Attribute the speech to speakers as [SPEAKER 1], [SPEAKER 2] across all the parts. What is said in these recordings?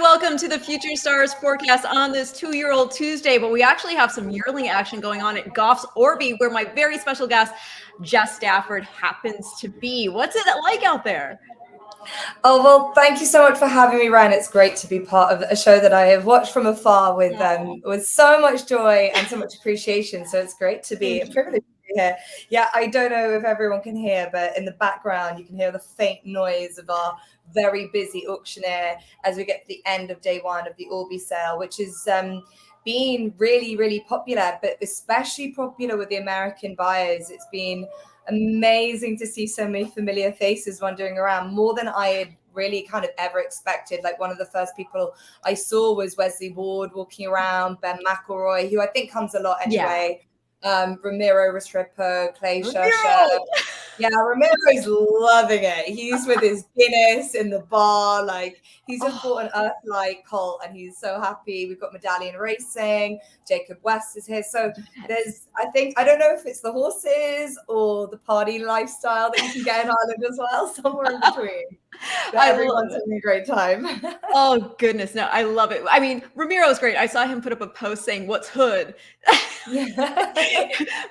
[SPEAKER 1] welcome to the Future Stars forecast on this 2-year-old Tuesday. But we actually have some yearling action going on at Goffs Obry, where my very special guest, Jess Stafford, happens to be. What's it like out there?
[SPEAKER 2] Oh, well, thank you so much for having me, Ryan. It's great to be part of a show that I have watched from afar with so much joy and so much appreciation. So it's great to be a privilege to be here. Yeah, I don't know if everyone can hear, but in the background, you can hear the faint noise of our very busy auctioneer as we get to the end of day one of the Obry Sale, which is been really, really popular, but especially popular with the American buyers. It's been amazing to see so many familiar faces wandering around, more than I had really kind of ever expected. Like, one of the first people I saw was Wesley Ward walking around, Ben McElroy, who I think comes a lot anyway. Ramiro Restrepo, Clay Scherzer. Yeah, Ramiro's loving it. He's with his Guinness in the bar. Like, he's just bought an Earthlight Colt and he's so happy. We've got Medallion Racing. Jacob West is here. So I don't know if it's the horses or the party lifestyle that you can get in Ireland as well, somewhere in between. Everyone's having a great time.
[SPEAKER 1] Oh, goodness. No, I love it. I mean, Ramiro's great. I saw him put up a post saying, "What's hood?"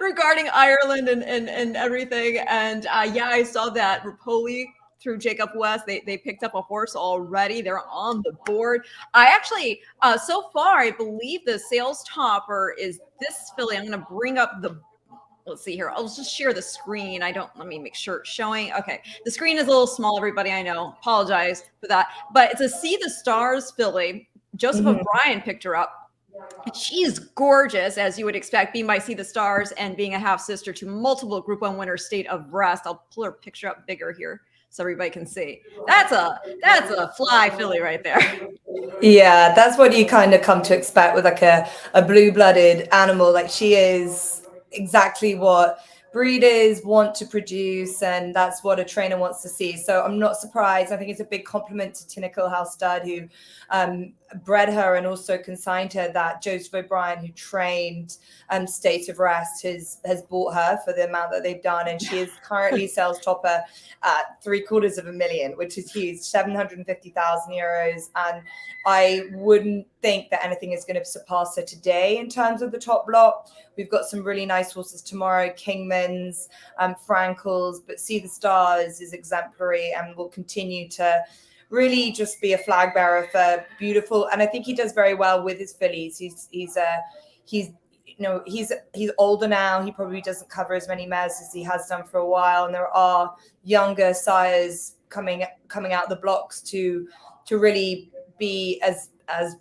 [SPEAKER 1] regarding Ireland and everything. And I saw that Rapoli through Jacob West, they picked up a horse already. They're on the board. I actually, so far, I believe the sales topper is this filly. I'm going to bring up let's see here. I'll just share the screen. Let me make sure it's showing. Okay. The screen is a little small, everybody. I know. Apologize for that. But it's a See the Stars filly. Joseph O'Brien picked her up. She's gorgeous, as you would expect, being by See the Stars and being a half sister to multiple Group 1 winner State of Rest. I'll pull her picture up bigger here so everybody can see. That's a fly filly right there.
[SPEAKER 2] Yeah, that's what you kind of come to expect with like a blue-blooded animal. Like, she is exactly what breeders want to produce, and that's what a trainer wants to see. So I'm not surprised. I think it's a big compliment to Tina House Stud, who bred her and also consigned her, that Joseph O'Brien, who trained State of Rest, has bought her for the amount that they've done, and she is currently sales topper at $750,000, which is huge, 750,000 euros. And I wouldn't think that anything is going to surpass her today in terms of the top lot. We've got some really nice horses tomorrow, Kingman's, Frankel's, but See the Stars is exemplary and will continue to really just be a flag bearer for beautiful. And I think he does very well with his fillies. He's older now. He probably doesn't cover as many mares as he has done for a while. And there are younger sires coming out the blocks to really be as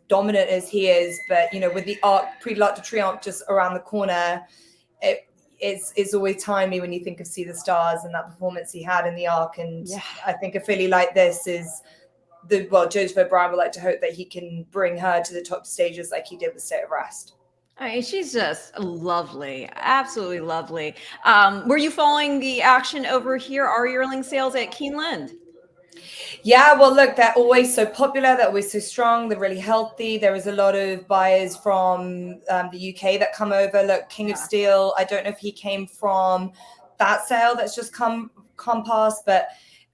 [SPEAKER 2] dominant as he is. But, with the Prix de l'Arc de Triomphe just around the corner, it's always timely when you think of See the Stars and that performance he had in the Arc. And I think a filly like this is Joseph O'Brien would like to hope that he can bring her to the top stages like he did with State of Rest.
[SPEAKER 1] I mean, she's just lovely, absolutely lovely. Were you following the action over here? Our yearling sales at Keeneland?
[SPEAKER 2] Yeah, well, look, they're always so popular. They're always so strong. They're really healthy. There is a lot of buyers from the UK that come over. Look, King of Steel, I don't know if he came from that sale that's just come past, but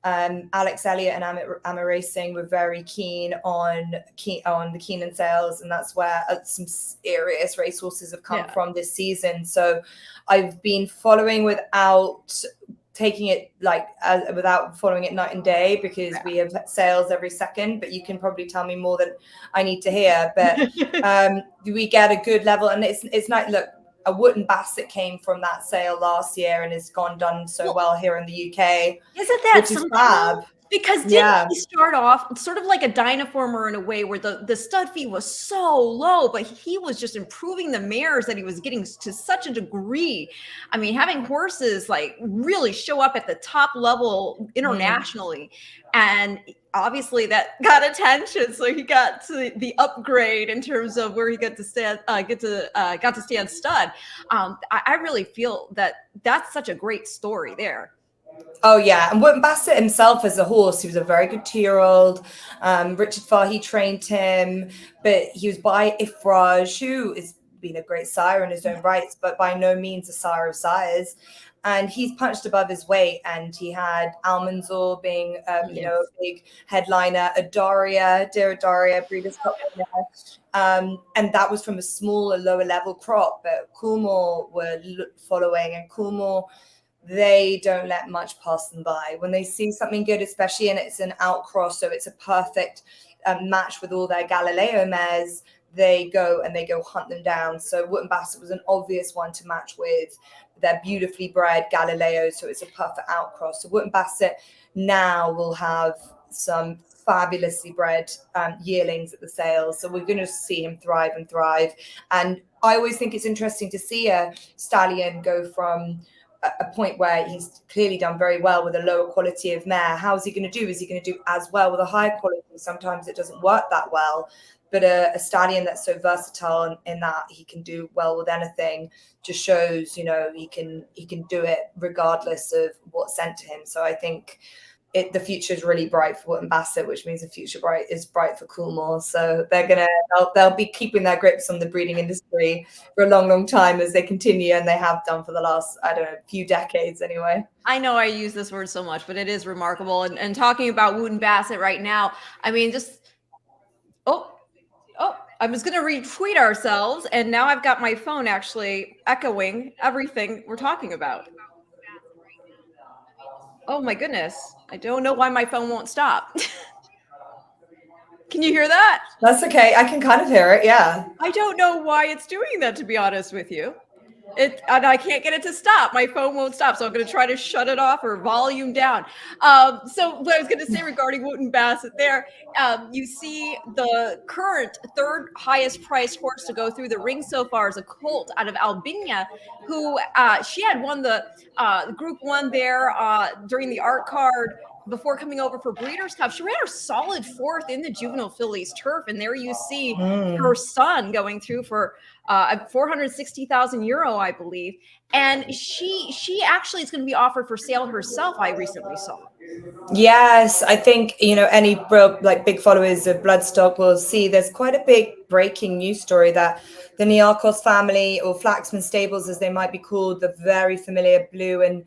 [SPEAKER 2] Alex Elliott and Amma Racing were very keen on the Keeneland sales, and that's where some serious racehorses have come from this season. So I've been following without taking it without following it night and day, because we have sales every second, but you can probably tell me more than I need to hear. But we get a good level, and it's not, look, a Wootton Bassett came from that sale last year and has done so well here in the UK.
[SPEAKER 1] Isn't that
[SPEAKER 2] which is fab?
[SPEAKER 1] Because didn't he start off sort of like a Dynaformer in a way, where the stud fee was so low, but he was just improving the mares that he was getting to such a degree. I mean, having horses like really show up at the top level internationally, and obviously that got attention. So he got to the upgrade in terms of where he got to stand stud. I really feel that that's such a great story there.
[SPEAKER 2] Oh, yeah. And Wootton Bassett himself as a horse, he was a very good 2-year-old. Richard Fahey trained him, but he was by Ifraj, who is been a great sire in his own rights, but by no means a sire of sires. And he's punched above his weight. And he had Almanzor being, you know, a big headliner, Dear Adaria, Breeders' Cup winner. And that was from a smaller, lower level crop. But Coolmore were following, and Coolmore, they don't let much pass them by. When they see something good, especially, and it's an outcross, so it's a perfect match with all their Galileo mares, they go hunt them down. So Wootton Bassett was an obvious one to match with. They're beautifully bred Galileo, so it's a perfect outcross. So Wootton Bassett now will have some fabulously bred yearlings at the sales. So we're going to see him thrive. And I always think it's interesting to see a stallion go from a point where he's clearly done very well with a lower quality of mare. How's he going to do? Is he going to do as well with a higher quality? Sometimes it doesn't work that well. But a stallion that's so versatile in that he can do well with anything just shows, you know, he can do it regardless of what's sent to him. So I think the future is really bright for Wootton Bassett, which means the future is bright for Coolmore. So they'll be keeping their grips on the breeding industry for a long, long time as they continue, and they have done for the last, I don't know, few decades anyway.
[SPEAKER 1] I know I use this word so much, but it is remarkable. And talking about Wootton Bassett right now, I mean, just I was going to retweet ourselves, and now I've got my phone actually echoing everything we're talking about. Oh my goodness. I don't know why my phone won't stop. Can you hear that?
[SPEAKER 2] That's okay. I can kind of hear it. Yeah.
[SPEAKER 1] I don't know why it's doing that, to be honest with you. And I can't get it to stop. My phone won't stop. So I'm going to try to shut it off or volume down. So what I was going to say regarding Wootton Bassett there, you see the current third highest priced horse to go through the ring so far is a colt out of Albania, who she had won the Group 1 there during the art card before coming over for Breeders' Cup. She ran her solid fourth in the Juvenile Fillies turf. And there you see her son going through for 460,000 euro, I believe. And she actually is going to be offered for sale herself, I recently saw.
[SPEAKER 2] Yes, I think, you know, any big followers of Bloodstock will see there's quite a big breaking news story that the Niarchos family, or Flaxman Stables as they might be called, the very familiar blue and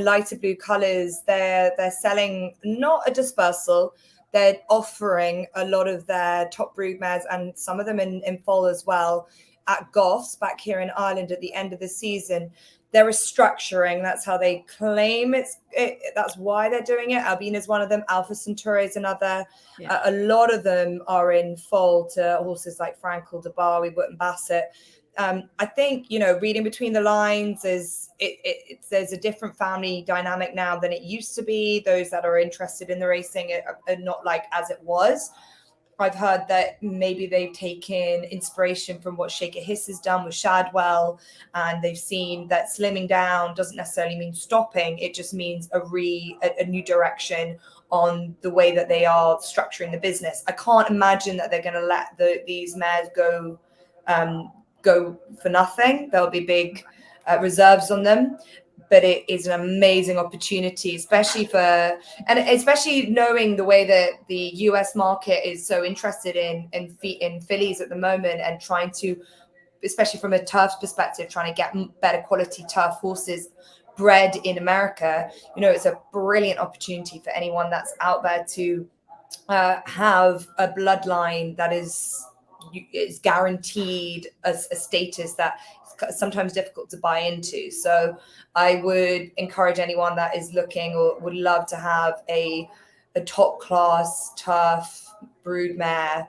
[SPEAKER 2] lighter blue colors, they're selling not a dispersal. They're offering a lot of their top brood mares and some of them in foal as well at Goffs back here in Ireland at the end of the season. They're restructuring. That's how they claim that's why they're doing it. Albina is one of them. Alpha Centauri is another. Yeah. A lot of them are in foal to horses like Frankel, Debarwi, Wootton Bassett. I think, you know, reading between the lines there's a different family dynamic now than it used to be. Those that are interested in the racing are not like as it was. I've heard that maybe they've taken inspiration from what Shaker Hiss has done with Shadwell, and they've seen that slimming down doesn't necessarily mean stopping. It just means a new direction on the way that they are structuring the business. I can't imagine that they're going to let these mares go for nothing. There'll be big reserves on them. But it is an amazing opportunity, especially knowing the way that the US market is so interested in fillies at the moment, and trying to, especially from a turf perspective, trying to get better quality turf horses bred in America. You know, it's a brilliant opportunity for anyone that's out there to have a bloodline that is guaranteed a status that is sometimes difficult to buy into. So I would encourage anyone that is looking or would love to have a top class turf brood mare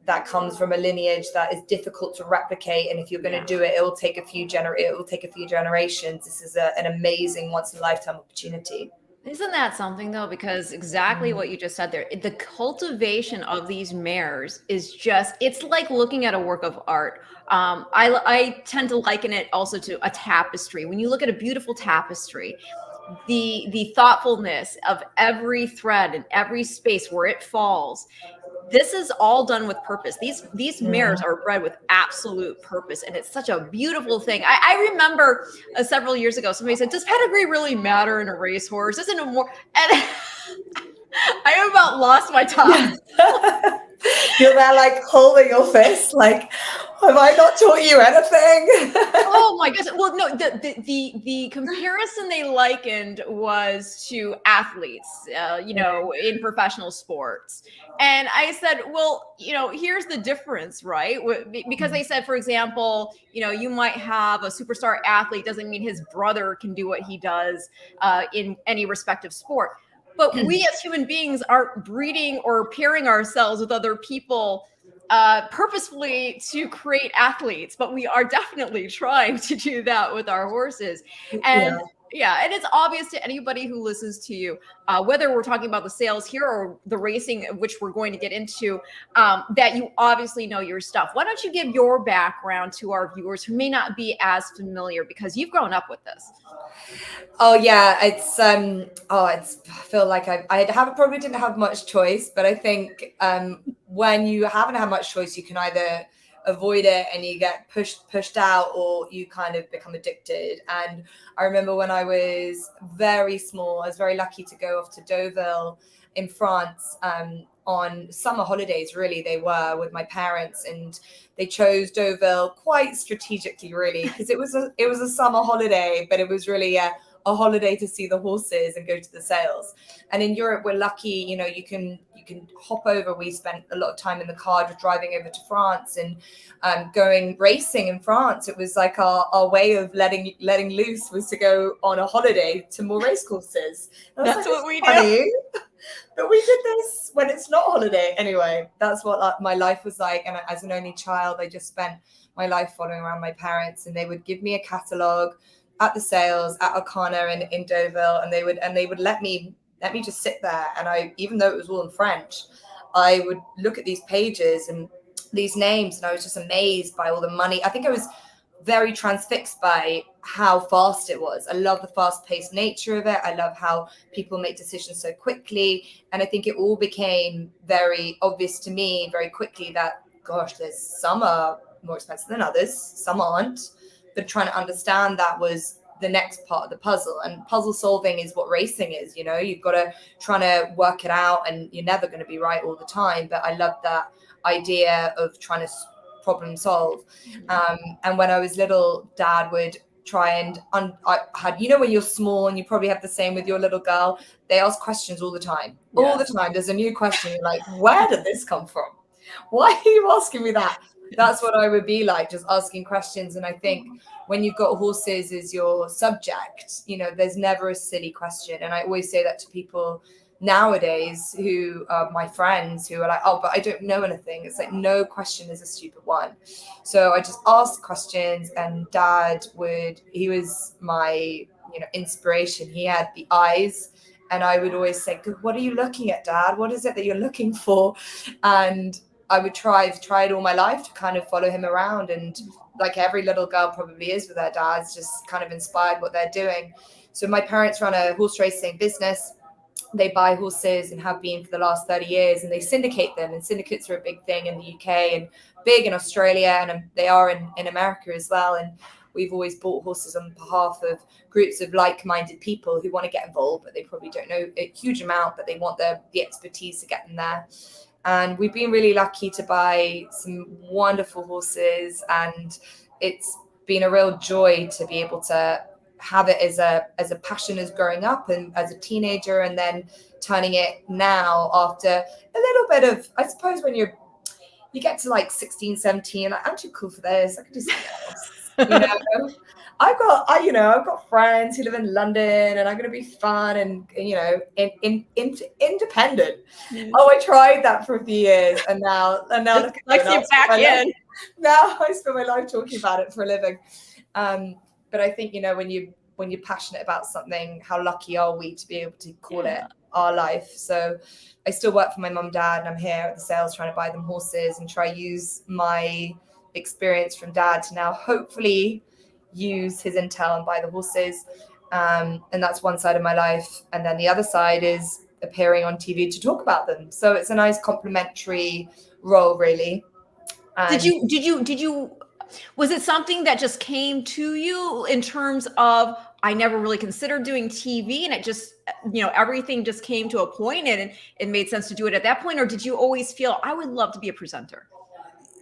[SPEAKER 2] that comes from a lineage that is difficult to replicate, and if you're going to do it, it will take a few generations. This is an amazing once in a lifetime opportunity.
[SPEAKER 1] Isn't that something though? Because exactly what you just said there, the cultivation of these mares is just, it's like looking at a work of art. I tend to liken it also to a tapestry. When you look at a beautiful tapestry, the thoughtfulness of every thread and every space where it falls, this is all done with purpose. These mares are bred with absolute purpose, and it's such a beautiful thing. I remember several years ago, somebody said, "Does pedigree really matter in a racehorse? Isn't it more?" And I about lost my time.
[SPEAKER 2] You're there like holding your fist, like, Have I not taught you anything?
[SPEAKER 1] Oh my goodness. Well, no, the comparison they likened was to athletes, in professional sports. And I said, well, here's the difference, right? Because they said, for example, you might have a superstar athlete, doesn't mean his brother can do what he does in any respective sport. But we as human beings aren't breeding or pairing ourselves with other people purposefully to create athletes, but we are definitely trying to do that with our horses. And and it's obvious to anybody who listens to you, whether we're talking about the sales here or the racing, which we're going to get into, that you obviously know your stuff. Why don't you give your background to our viewers who may not be as familiar, because you've grown up with this?
[SPEAKER 2] Oh yeah, I feel like probably didn't have much choice, but I think when you haven't had much choice, you can either avoid it and you get pushed out, or you kind of become addicted. And I remember when I was very small, I was very lucky to go off to Deauville in France on summer holidays. Really, they were with my parents, and they chose Deauville quite strategically, really, because it was a summer holiday, but it was really a holiday to see the horses and go to the sales. And in Europe, we're lucky, you can hop over. We spent a lot of time in the car just driving over to France and going racing in France. It was like our way of letting loose was to go on a holiday to more race courses.
[SPEAKER 1] That's what we do.
[SPEAKER 2] But we did this when it's not holiday. Anyway, that's what my life was like. And as an only child, I just spent my life following around my parents, and they would give me a catalogue at the sales at Arcana in Deauville, and they would let me just sit there. And even though it was all in French, I would look at these pages and these names, and I was just amazed by all the money. I think I was very transfixed by how fast it was. I love the fast-paced nature of it. I love how people make decisions so quickly. And I think it all became very obvious to me very quickly that, gosh, some are more expensive than others, some aren't. But trying to understand that was the next part of the puzzle. And puzzle solving is what racing is. You've got to try to work it out, and you're never going to be right all the time. But I love that idea of trying to problem solve. And when I was little, Dad would try and I had, when you're small, and you probably have the same with your little girl, they ask questions all the time. Yes. All the time. There's a new question. You're like, where did this come from? Why are you asking me that? That's what I would be like, just asking questions. And I think when you've got horses as your subject, there's never a silly question. And I always say that to people nowadays who are my friends, who are like, oh, but I don't know anything. It's like, no question is a stupid one. So I just asked questions, and Dad he was my inspiration. He had the eyes, and I would always say, what are you looking at, Dad? What is it that you're looking for? And I would try it all my life to kind of follow him around. And like every little girl probably is with their dads, just kind of inspired what they're doing. So my parents run a horse racing business. They buy horses and have been for the last 30 years, and they syndicate them. And syndicates are a big thing in the UK and big in Australia, and they are in America as well. And we've always bought horses on behalf of groups of like-minded people who want to get involved, but they probably don't know a huge amount, but they want the expertise to get them there. And we've been really lucky to buy some wonderful horses, and it's been a real joy to be able to have it as a passion as growing up and as a teenager, and then turning it now after a little bit of, I suppose, when you get to like 16, 17, like, I'm too cool for this. I can do something else. I've got friends who live in London, and I'm going to be fun and independent. Yes. Oh, I tried that for a few years, and now look at
[SPEAKER 1] you back in.
[SPEAKER 2] Now I spend my life talking about it for a living. But I think when you're passionate about something, how lucky are we to be able to call it our life? So I still work for my mum and dad, and I'm here at the sales trying to buy them horses and try use my experience from Dad to now hopefully use his intel and buy the horses. And that's one side of my life. And then the other side is appearing on TV to talk about them. So it's a nice complementary role, really. And
[SPEAKER 1] did you was it something that just came to you in terms of, I never really considered doing TV, and it just, everything just came to a point and it made sense to do it at that point? Or did you always feel, I would love to be a presenter?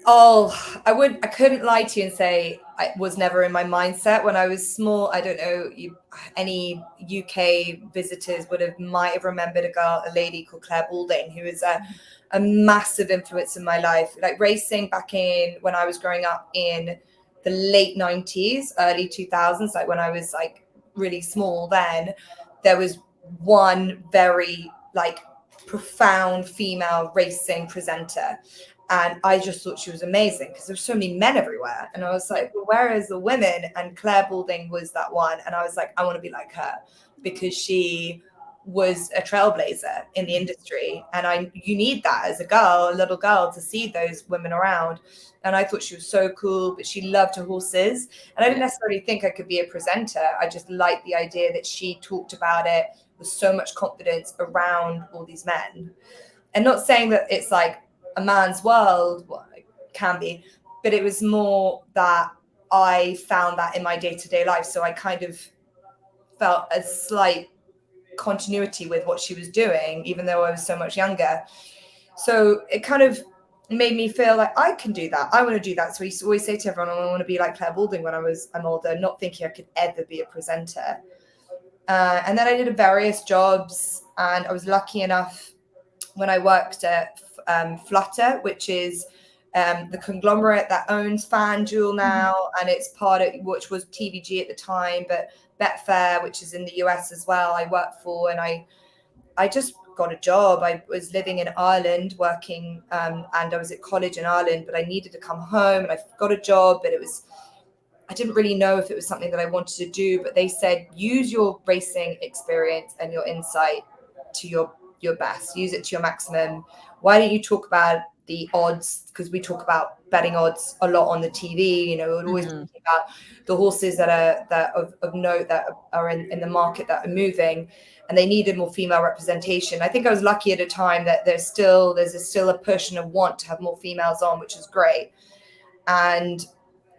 [SPEAKER 2] Oh, I couldn't lie to you and say I was never in my mindset when I was small. I don't know, any UK visitors might have remembered a lady called Claire Balding, who was a massive influence in my life. Like racing back in when I was growing up in the late 90s, early 2000s, like when I was like really small, then there was one very like profound female racing presenter, and I just thought she was amazing because there's so many men everywhere. And I was like, well, where is the women? And Claire Balding was that one. And I was like, I want to be like her because she was a trailblazer in the industry. And you need that as a little girl, to see those women around. And I thought she was so cool, but she loved her horses. And I didn't necessarily think I could be a presenter. I just liked the idea that she talked about it with so much confidence around all these men. And not saying that it's like a man's world, well, it can be, but it was more that I found that in my day-to-day life. So I kind of felt a slight continuity with what she was doing, even though I was so much younger. So it kind of made me feel like I can do that. I want to do that. So I used to always say to everyone, I want to be like Claire Balding when I'm older, not thinking I could ever be a presenter. And then I did various jobs, and I was lucky enough when I worked at Flutter, which is the conglomerate that owns FanDuel now, and it's part of which was TVG at the time, but Betfair, which is in the US as well, I worked for, and I just got a job. I was living in Ireland working, and I was at college in Ireland, but I needed to come home, and I got a job, but I didn't really know if it was something that I wanted to do, but they said, use your racing experience and your insight to your best, use it to your maximum. Why don't you talk about the odds? Because we talk about betting odds a lot on the TV, we're always talking about the horses that are of note, that are in the market, that are moving, and they needed more female representation. I think I was lucky at a time that there's still a push and a want to have more females on, which is great. And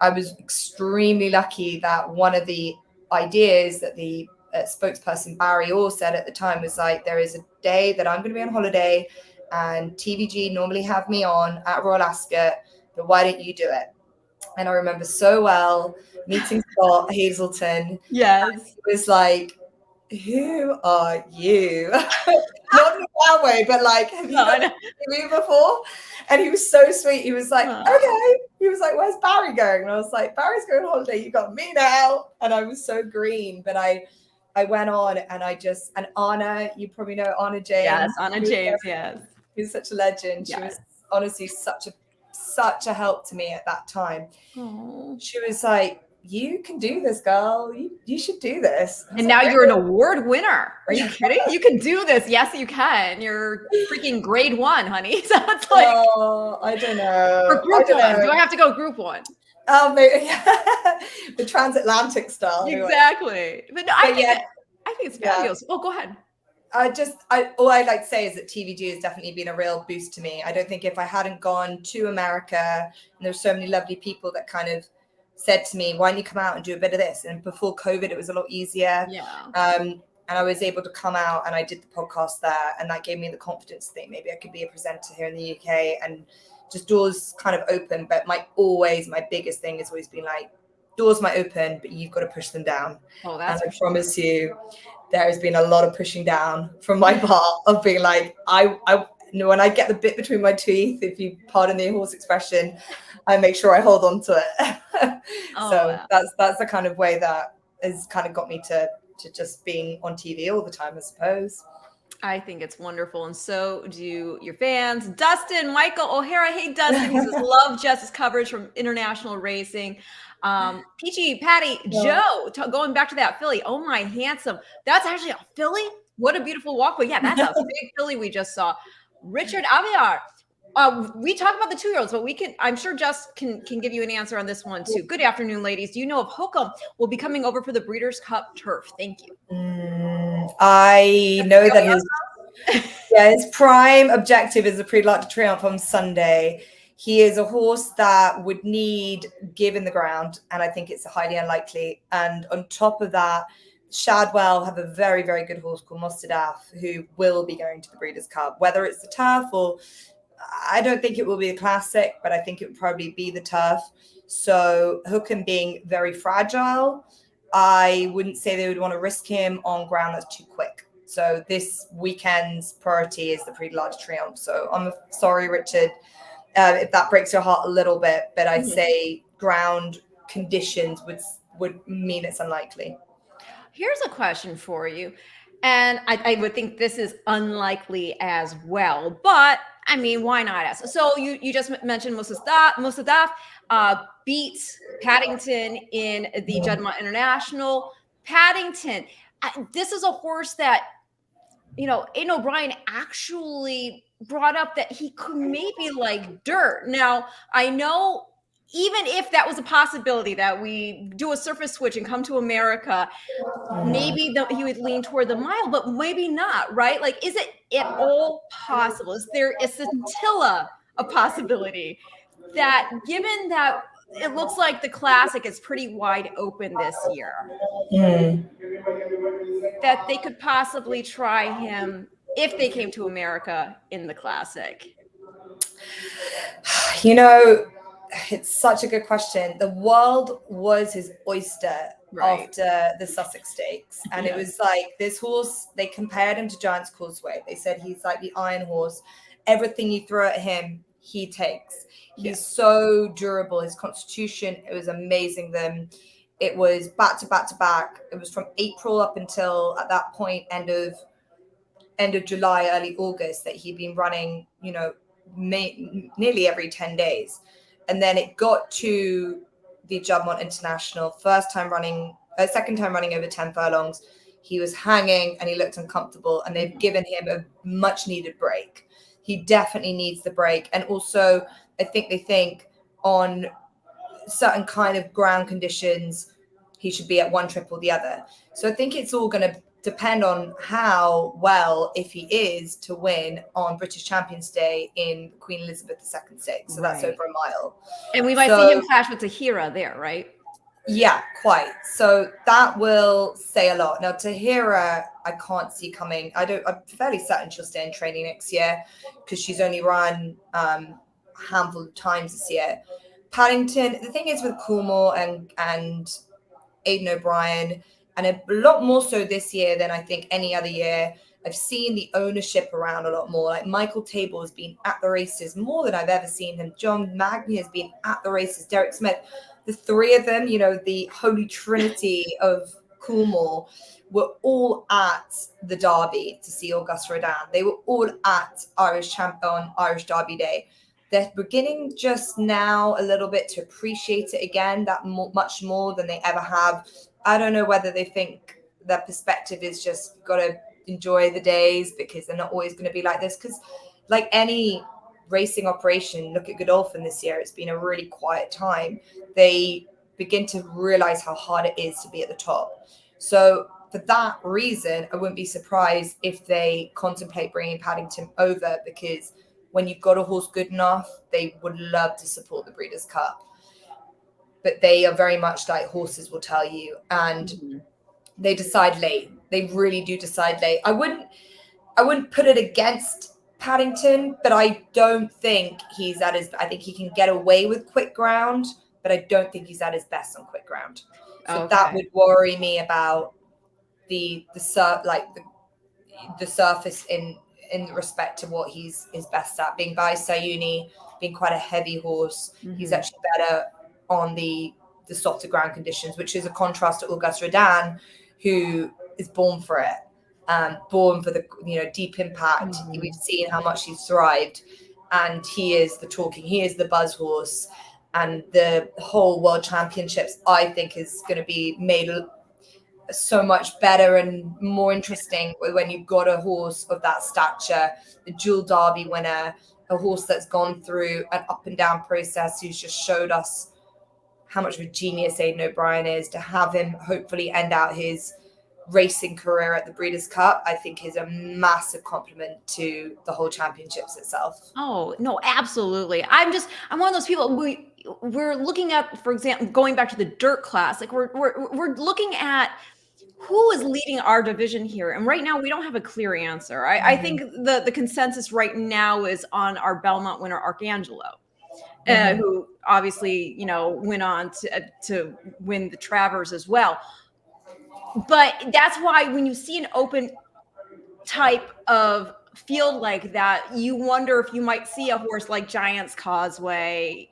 [SPEAKER 2] I was extremely lucky that one of the ideas that the spokesperson Barry Orr said at the time was like, there is a day that I'm going to be on holiday and TVG normally have me on at Royal Ascot, but why don't you do it? And I remember so well meeting Scott Hazelton.
[SPEAKER 1] Yes.
[SPEAKER 2] It was like, who are you? Not in a bad way, but like, have you done me before? And he was so sweet. He was like, okay. He was like, where's Barry going? And I was like, Barry's going on holiday. You got me now. And I was so green. But I went on, and and Anna, you probably know Anna James.
[SPEAKER 1] Yes, Anna James, yes.
[SPEAKER 2] Who's such a legend. She was honestly such a help to me at that time.
[SPEAKER 1] Aww.
[SPEAKER 2] She was like, you can do this, girl. You should do this.
[SPEAKER 1] And now you're an award winner. Are you kidding? You can do this. Yes, you can. You're freaking grade 1, honey. So it's like,
[SPEAKER 2] oh, I don't know.
[SPEAKER 1] For group 1. Do I have to go group 1?
[SPEAKER 2] Oh, maybe, the transatlantic style.
[SPEAKER 1] Exactly. But no, I think it's fabulous. Oh, go ahead.
[SPEAKER 2] All I'd like to say is that TVG has definitely been a real boost to me. I don't think if I hadn't gone to America, and there's so many lovely people that kind of said to me, why don't you come out and do a bit of this? And before COVID, it was a lot easier. And I was able to come out, and I did the podcast there, and that gave me the confidence to think maybe I could be a presenter here in the UK, and just doors kind of open. But my biggest thing has always been like, doors might open, but you've got to push them down.
[SPEAKER 1] Oh, that's
[SPEAKER 2] and I promise you, there has been a lot of pushing down from my part of being like, I when I get the bit between my teeth, if you pardon the horse expression, I make sure I hold on to it. That's the kind of way that has kind of got me to just being on TV all the time, I suppose.
[SPEAKER 1] I think it's wonderful, and so do your fans. Dustin Michael O'Hara, hey Dustin, he says, love Jess's coverage from international racing. Peachy Patty Joe, going back to that filly. Oh my handsome, that's actually a filly. What a beautiful walkway. Yeah, that's a big filly we just saw. Richard Aviar. We talk about the 2-year-olds, but I'm sure Jess can give you an answer on this one too. Good afternoon, ladies. Do you know if Hokum will be coming over for the Breeders' Cup turf? Thank you.
[SPEAKER 2] I know that his prime objective is the Prix de l'Arc de Triomphe on Sunday. He is a horse that would need give in the ground, and I think it's highly unlikely. And on top of that, Shadwell have a very, very good horse called Mostadaf, who will be going to the Breeders' Cup, whether it's the turf or I don't think it will be a classic, but I think it would probably be the turf. So Hookham being very fragile, I wouldn't say they would want to risk him on ground that's too quick. So this weekend's priority is the Prix de l'Arc de Triomphe. So I'm sorry, Richard, if that breaks your heart a little bit, but I'd say ground conditions would mean it's unlikely.
[SPEAKER 1] Here's a question for you. And I would think this is unlikely as well. But I mean, why not ask? So you just mentioned Musadaf beat Paddington in the Juddmonte International. Paddington, this is a horse that, Aidan O'Brien actually brought up that he could maybe like dirt. Now, I know even if that was a possibility that we do a surface switch and come to America, maybe he would lean toward the mile, but maybe not, right? Like, is it at all possible? Is there a scintilla of possibility that, given that it looks like the Classic is pretty wide open this year, that they could possibly try him if they came to America in the Classic?
[SPEAKER 2] It's such a good question. The world was his oyster after the Sussex Stakes. And it was like this horse, they compared him to Giant's Causeway. They said he's like the iron horse. Everything you throw at him, he takes. He's so durable. His constitution, it was amazing. Then it was back to back to back. It was from April up until at that point, end of July, early August, that he'd been running, nearly every 10 days. And then it got to the Juddmonte International, second time running over 10 furlongs. He was hanging and he looked uncomfortable, and they've given him a much needed break. He definitely needs the break. And also, I think they think on certain kind of ground conditions, he should be at one trip or the other. So I think it's all going to depend on how well, if he is to win on British Champions Day in Queen Elizabeth II Stakes. So that's over a mile.
[SPEAKER 1] And we might see him clash with Tahira there, right?
[SPEAKER 2] Yeah, quite. So that will say a lot. Now, Tahira, I can't see coming. I'm fairly certain she'll stay in training next year because she's only run a handful of times this year. Paddington, the thing is with Coolmore and Aidan O'Brien, and a lot more so this year than I think any other year, I've seen the ownership around a lot more. Like Michael Table has been at the races more than I've ever seen him. John Magny has been at the races. Derek Smith, the three of them, the holy trinity of Coolmore, were all at the Derby to see Augusta Rodan. They were all at Irish Derby Day. They're beginning just now a little bit to appreciate it again, much more than they ever have. I don't know whether they think their perspective is just got to enjoy the days because they're not always going to be like this. Because like any racing operation, look at Godolphin this year. It's been a really quiet time. They begin to realize how hard it is to be at the top. So for that reason, I wouldn't be surprised if they contemplate bringing Paddington over, because when you've got a horse good enough, they would love to support the Breeders' Cup. But they are very much like horses will tell you, and they decide late. They really do decide late. I wouldn't put it against Paddington, but I don't think he's at his. I think he can get away with quick ground, but I don't think he's at his best on quick ground. So that would worry me about the surface in respect to what he's best at. Being by Sayuni, being quite a heavy horse, he's actually better on the softer ground conditions, which is a contrast to Augusta Rodan, who is born for it, born for the deep impact. We've seen how much he's thrived, and he is the buzz horse, and the whole World Championships I think is going to be made so much better and more interesting when you've got a horse of that stature, the dual Derby winner, a horse that's gone through an up and down process, who's just showed us how much of a genius Aidan O'Brien is. To have him hopefully end out his racing career at the Breeders' Cup, I think is a massive compliment to the whole championships itself.
[SPEAKER 1] Oh, no, absolutely. I'm one of those people, we're looking at, for example, going back to the Dirt Classic, we're looking at who is leading our division here? And right now, we don't have a clear answer. I think the consensus right now is on our Belmont winner, Arcangelo, who obviously, went on to win the Travers as well. But that's why when you see an open type of field like that, you wonder if you might see a horse like Giant's Causeway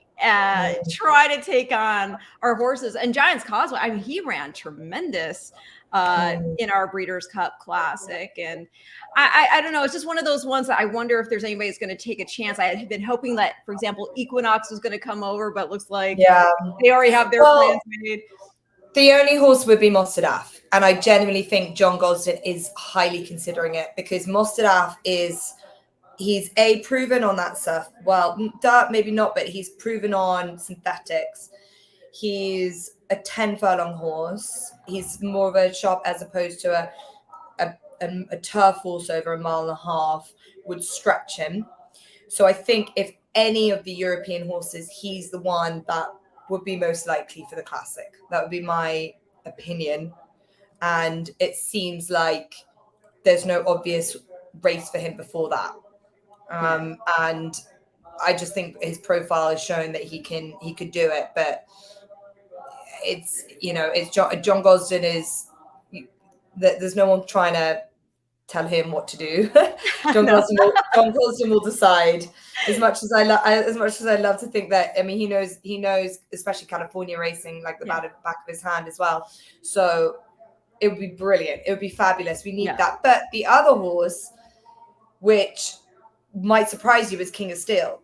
[SPEAKER 1] try to take on our horses. And Giant's Causeway, I mean, he ran tremendous in our Breeders' Cup Classic. And I don't know, it's just one of those ones that I wonder if there's anybody that's going to take a chance. I had been hoping that, for example, Equinox was going to come over, but it looks like they already have their plans made.
[SPEAKER 2] The only horse would be Mostadaf. And I genuinely think John Gosden is highly considering it, because Mostadaf he's proven on that stuff. Well, maybe not, but he's proven on synthetics. He's a 10 furlong horse. He's more of a shop as opposed to a turf horse over 1.5 miles would stretch him. So I think if any of the European horses, he's the one that would be most likely for the Classic. That would be my opinion. And it seems like there's no obvious race for him before that. And I just think his profile has shown that he could do it. But it's John Gosden is that there's no one trying to tell him what to do. John Gosden will decide. As much as I love to think that, I mean, he knows, especially California racing like the back of his hand as well. So it would be brilliant. It would be fabulous. We need that. But the other horse, which might surprise you, is King of Steel.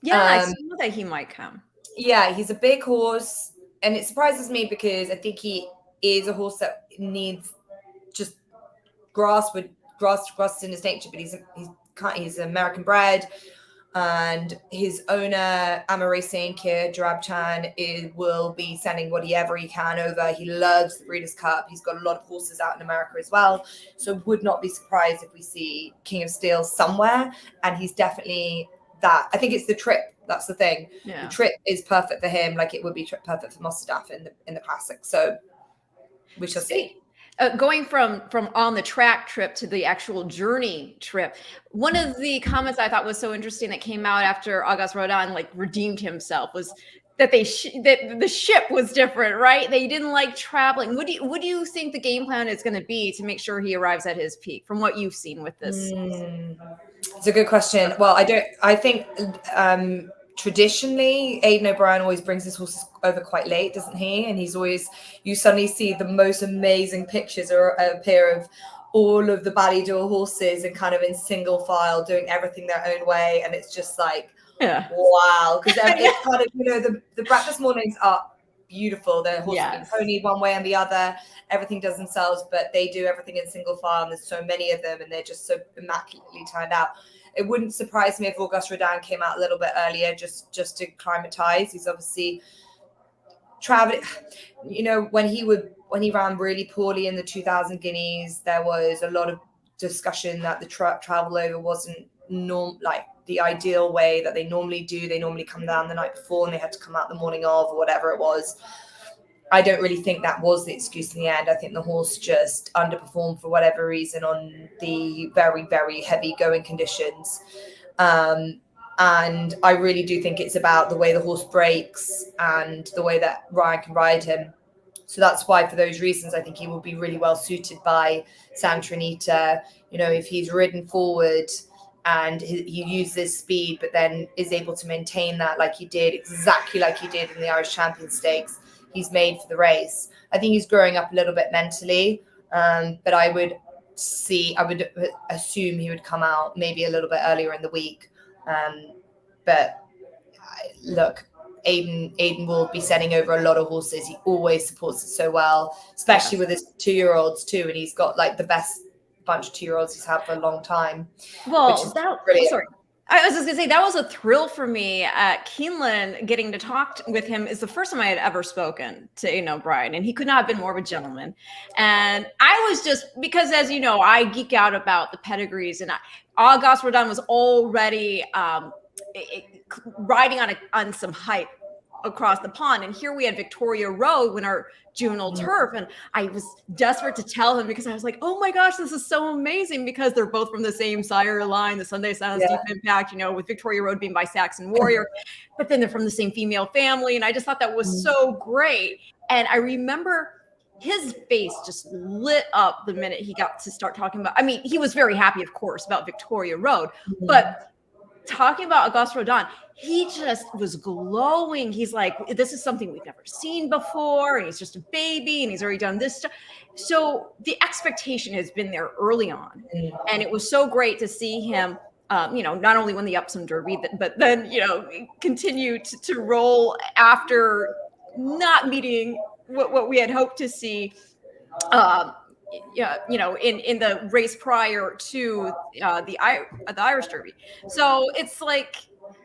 [SPEAKER 1] Yeah, I saw that he might come.
[SPEAKER 2] Yeah, he's a big horse, and it surprises me because I think he is a horse that needs just grass in his nature. But he's American bred, and his owner, Ama Racing, Kir Jarabchan, will be sending whatever he can over. He loves the Breeders' Cup. He's got a lot of horses out in America as well. So would not be surprised if we see King of Steel somewhere. And he's definitely that. I think it's the trip. That's the thing. Yeah. The trip is perfect for him, like it would be perfect for Mostadaf in the Classic. So we shall see.
[SPEAKER 1] Going from on the track trip to the actual journey trip, one of the comments I thought was so interesting that came out after Auguste Rodin redeemed himself was that that the ship was different, right? They didn't like traveling. What do you think the game plan is going to be to make sure he arrives at his peak from what you've seen with this?
[SPEAKER 2] It's a good question. Well, I think traditionally, Aidan O'Brien always brings his horses over quite late, doesn't he? And you suddenly see the most amazing pictures appear of all of the Ballydoor horses and kind of in single file doing everything their own way. And it's just like, wow. Because it's kind of, the breakfast mornings are beautiful. The horses can pony one way and the other. Everything does themselves, but they do everything in single file. And there's so many of them and they're just so immaculately turned out. It wouldn't surprise me if Auguste Rodin came out a little bit earlier just to acclimatize. He's obviously traveling. When he ran really poorly in the 2000 Guineas, there was a lot of discussion that the travel over wasn't the ideal way that they normally do. They normally come down the night before and they had to come out the morning of or whatever it was. I don't really think that was the excuse in the end. I think the horse just underperformed for whatever reason on the very, very heavy going conditions. And I really do think it's about the way the horse breaks and the way that Ryan can ride him. So that's why, for those reasons, I think he will be really well suited by Santa Anita. If he's ridden forward and he uses speed, but then is able to maintain that exactly like he did in the Irish Champion Stakes. He's made for the race. I think he's growing up a little bit mentally, but I would assume he would come out maybe a little bit earlier in the week. But look, Aidan will be sending over a lot of horses. He always supports it so well, especially with his 2-year-olds too. And he's got the best bunch of 2-year-olds he's had for a long time.
[SPEAKER 1] Well, I was just going to say, that was a thrill for me at Keeneland. Getting to talk with him is the first time I had ever spoken to Aidan O'Brien, and he could not have been more of a gentleman. And I was just, because as you know, I geek out about the pedigrees, and Auguste Rodin was already riding on some hype across the pond. And here we had Victoria Road win our Juvenile turf. And I was desperate to tell him because I was like, oh my gosh, this is so amazing because they're both from the same sire line, the Sunday Silence Deep Impact, with Victoria Road being by Saxon Warrior, but then they're from the same female family. And I just thought that was so great. And I remember his face just lit up the minute he got to start talking about, I mean, he was very happy, of course, about Victoria Road, but talking about Auguste Rodin, he just was glowing. He's like, this is something we've never seen before. And he's just a baby and he's already done this stuff. So the expectation has been there early on. And it was so great to see him, not only win the Epsom Derby, but then, continue to roll after not meeting what we had hoped to see, in the race prior to the Irish Derby. So it's like,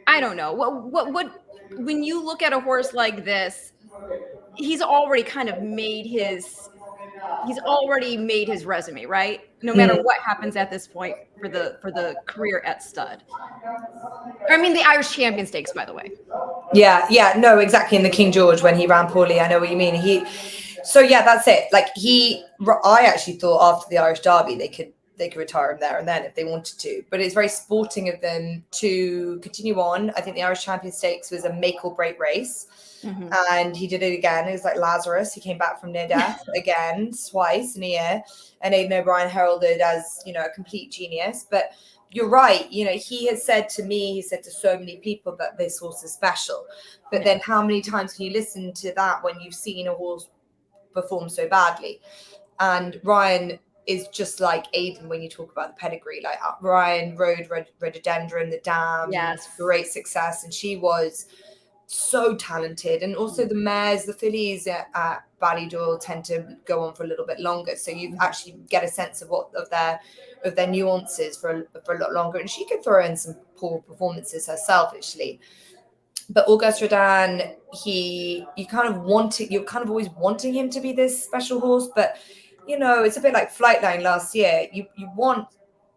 [SPEAKER 1] I don't know what when you look at a horse like this, he's already kind of made his resume, right? No matter what happens at this point for the career at stud. I mean, the Irish Champion Stakes, by the way.
[SPEAKER 2] Yeah, no, exactly. In the King George when he ran poorly, I know what you mean. So yeah, that's it. Like I actually thought after the Irish Derby they could retire him there and then if they wanted to. But it's very sporting of them to continue on. I think the Irish Champion Stakes was a make or break race. And he did it again. It was like Lazarus. He came back from near death again, twice in a year. And Aidan O'Brien heralded as, a complete genius. But you're right. He has said to me, he said to so many people that this horse is special. But then how many times can you listen to that when you've seen a horse perform so badly? And Ryan is just like Aidan when you talk about the pedigree. Like Ryan rode Rhododendron, the Dam, great success. And she was so talented. And also the mares, the fillies at Ballydoyle tend to go on for a little bit longer. So you actually get a sense of their nuances for a lot longer. And she could throw in some poor performances herself, actually. But Auguste Rodin, you're kind of always wanting him to be this special horse. But, it's a bit like Flightline last year. You want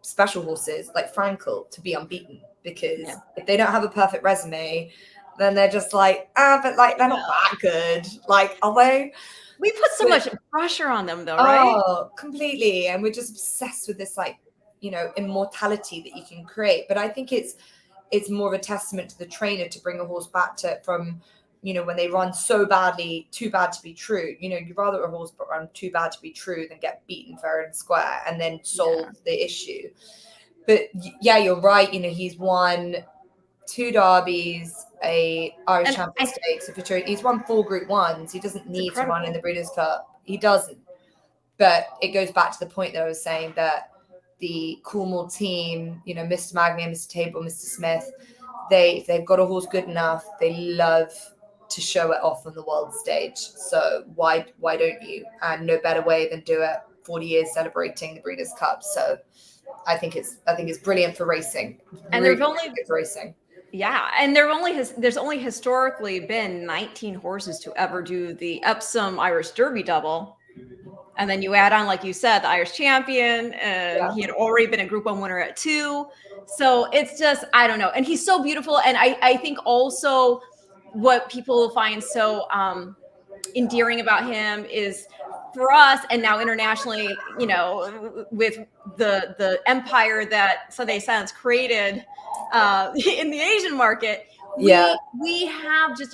[SPEAKER 2] special horses like Frankel to be unbeaten because if they don't have a perfect resume, then they're just like, but like they're not that good. Like, are they?
[SPEAKER 1] We put so much pressure on them, though, right?
[SPEAKER 2] Oh, completely. And we're just obsessed with this, like, immortality that you can create. But I think it's more of a testament to the trainer to bring a horse back from, when they run so badly, too bad to be true. You'd rather a horse run too bad to be true than get beaten fair and square and then solve the issue. But yeah, you're right. He's won 2 derbies, a Irish Champion Stakes. He's won 4 Group 1s. He doesn't need to run in the Breeders' Cup. He doesn't. But it goes back to the point that I was saying that the Cornwall team, Mr. Magnier, Mr. Table, Mr. Smith, if they've got a horse good enough, they love to show it off on the world stage. So why don't you? And no better way than do it 40 years celebrating the Breeders' Cup. So I think it's brilliant for racing.
[SPEAKER 1] And
[SPEAKER 2] really
[SPEAKER 1] there's only
[SPEAKER 2] good for racing.
[SPEAKER 1] Yeah, and there's only historically been 19 horses to ever do the Epsom Irish Derby double. And then you add on, like you said, the Irish Champion, and he had already been a Group 1 winner at 2. So it's just, I don't know. And he's so beautiful. And I think also what people find so endearing about him is, for us and now internationally, with the empire that Sunday Silence created in the Asian market, we have just,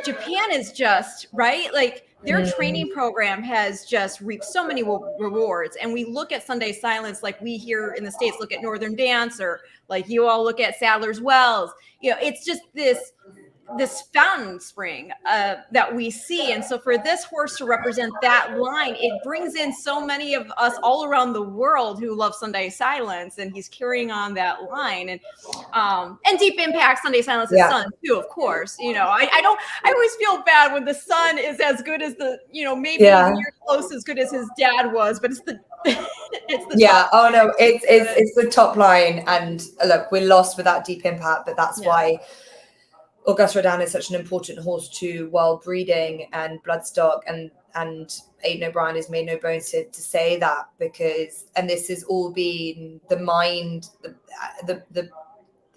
[SPEAKER 1] Japan is just, right? Like their training program has just reaped so many rewards. And we look at Sunday Silence like we here in the States look at Northern Dance, or like you all look at Sadler's Wells. It's just this fountain spring that we see. And so for this horse to represent that line, it brings in so many of us all around the world who love Sunday Silence, and he's carrying on that line. And Deep Impact, Sunday Silence's son too, of course. I always feel bad when the son is as good as maybe near close as good as his dad was, but it's the top.
[SPEAKER 2] Oh no, it's the top line. And look, we're lost without Deep Impact, but that's why Auguste Rodin is such an important horse to world breeding and bloodstock, and Aidan O'Brien has made no bones to say that, because, and this has all been the mind, the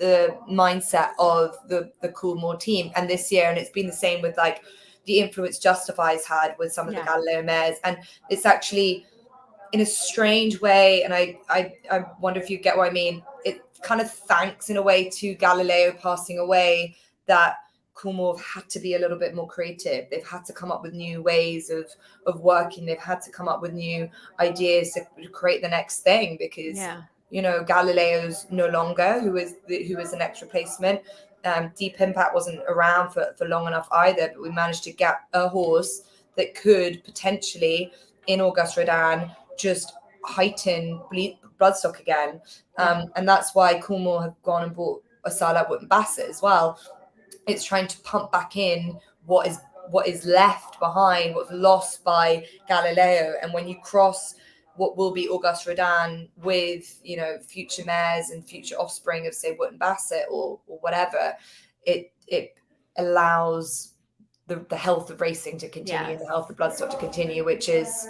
[SPEAKER 2] mindset of the Coolmore team. And this year, and it's been the same with like the influence Justifies had with some of the Galileo mares. And it's actually, in a strange way, and I wonder if you get what I mean, it kind of thanks in a way to Galileo passing away that Coolmore have had to be a little bit more creative. They've had to come up with new ways of working. They've had to come up with new ideas to create the next thing, because you know, Galileo's no longer, who is the next replacement. Deep Impact wasn't around for long enough either, but we managed to get a horse that could potentially, in Auguste Rodin, just heighten bloodstock again. And that's why Coolmore have gone and bought a sire like Wootton Bassett as well. It's trying to pump back in what is left behind, what's lost by Galileo. And when you cross what will be Auguste Rodin with, you know, future mares and future offspring of, say, Wootton Bassett or whatever, it allows the health of racing to continue, and the health of bloodstock to continue, which is